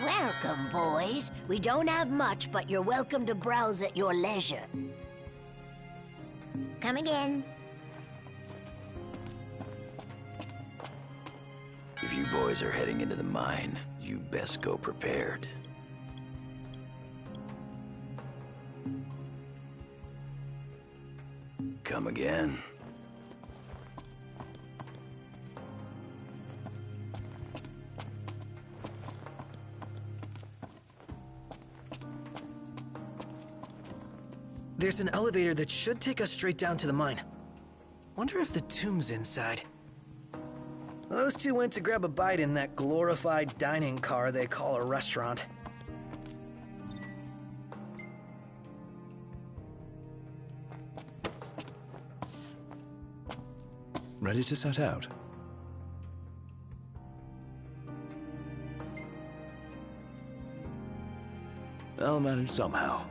Welcome, boys. We don't have much, but you're welcome to browse at your leisure. Come again. If you boys are heading into the mine, you best go prepared. Come again. There's an elevator that should take us straight down to the mine. Wonder if the tomb's inside. Those two went to grab a bite in that glorified dining car they call a restaurant. Ready to set out? I'll manage somehow.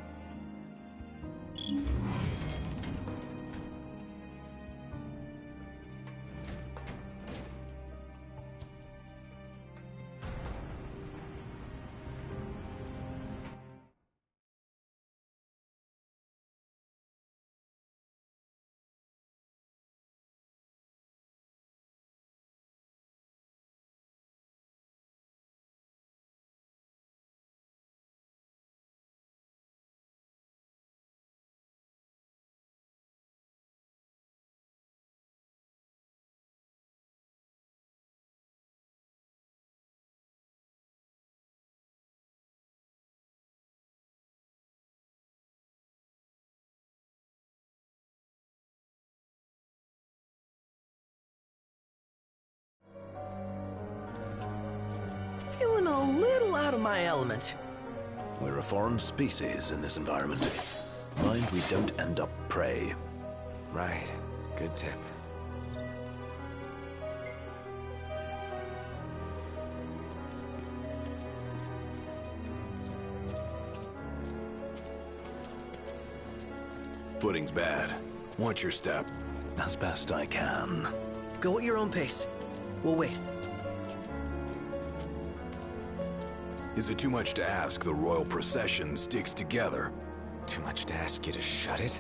Feeling a little out of my element. We're a foreign species in this environment. Mind we don't end up prey. Right. Good tip. Footing's bad. Watch your step. As best I can. Go at your own pace. We'll wait. Is it too much to ask the royal procession sticks together? Too much to ask you to shut it?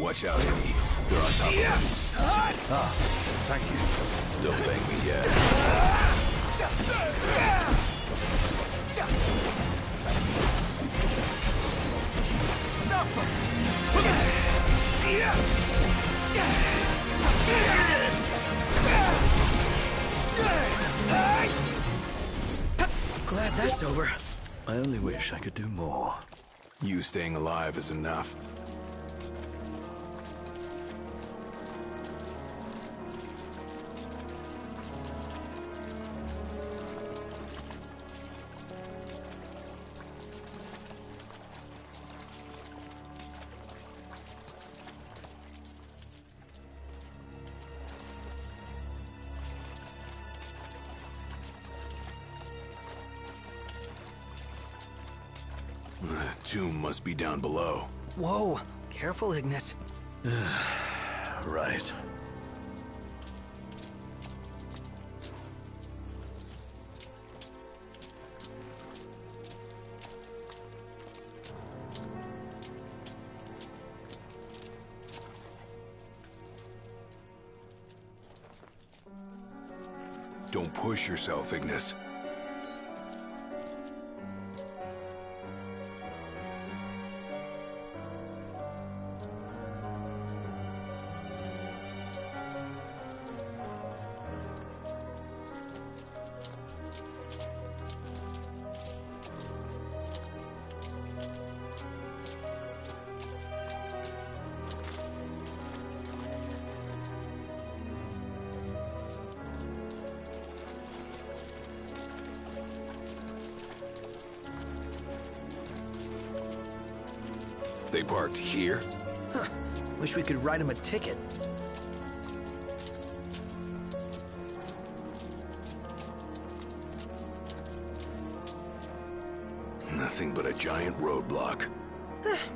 Watch out, Eddie. They're on top of us. Ah, thank you. Don't thank me yet. Glad that's over. I only wish I could do more. You staying alive is enough. Tomb must be down below. Whoa, careful, Ignis. Right. Don't push yourself, Ignis. They parked here? Huh. Wish we could write him a ticket. Nothing but a giant roadblock.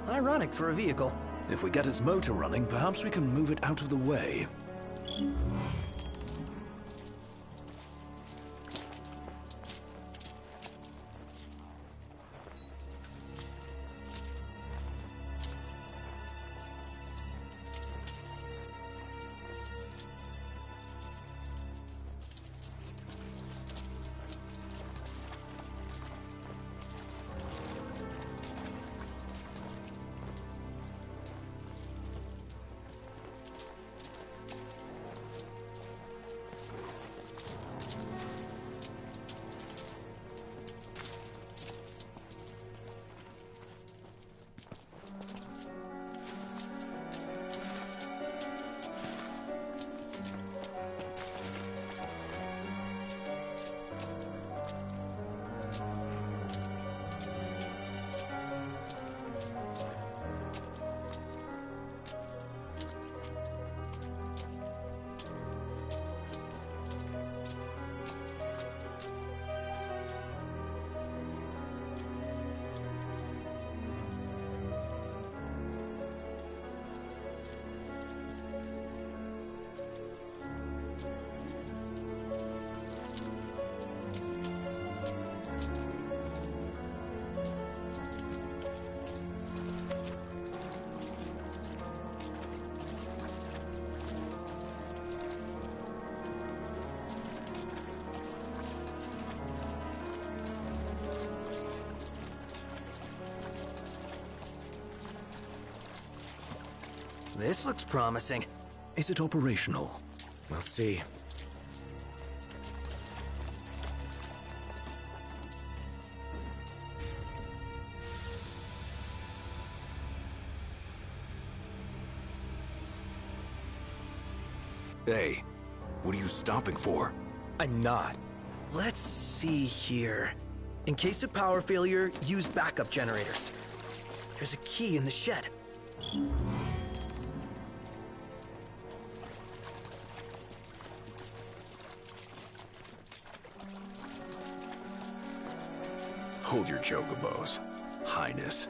Ironic for a vehicle. If we get its motor running, perhaps we can move it out of the way. This looks promising. Is it operational? We'll see. Hey, what are you stopping for? I'm not. Let's see here. In case of power failure, use backup generators. There's a key in the shed. Hold your chocobos, Highness.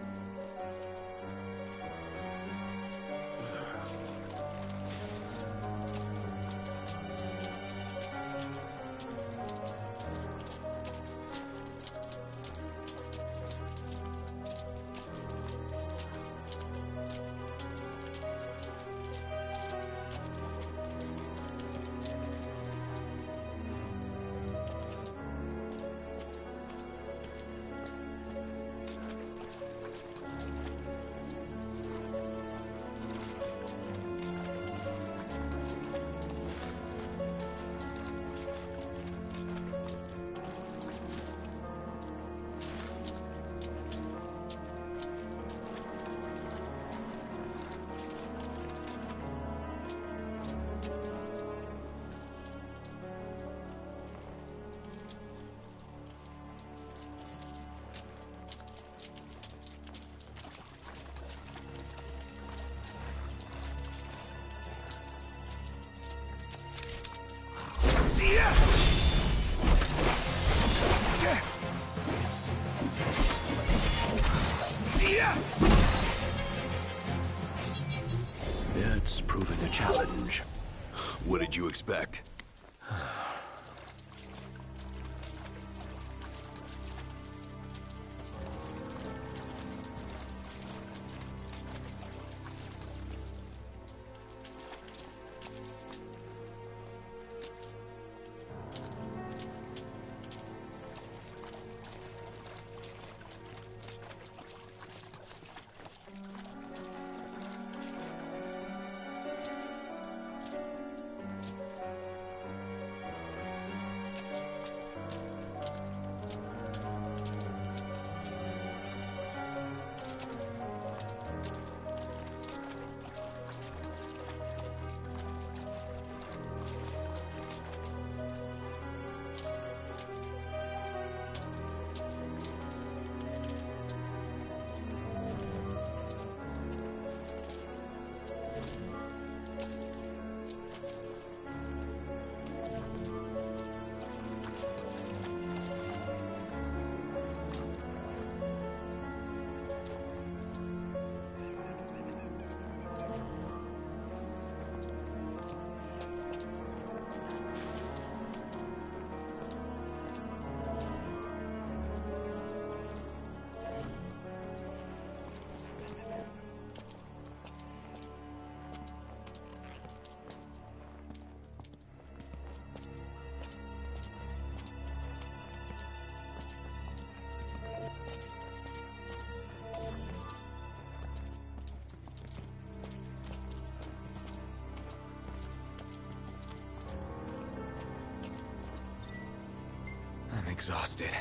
It's proving a challenge. What did you expect? I'm exhausted.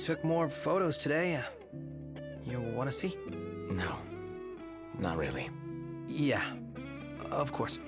took more photos today. You want to see? No, not really. Yeah, of course.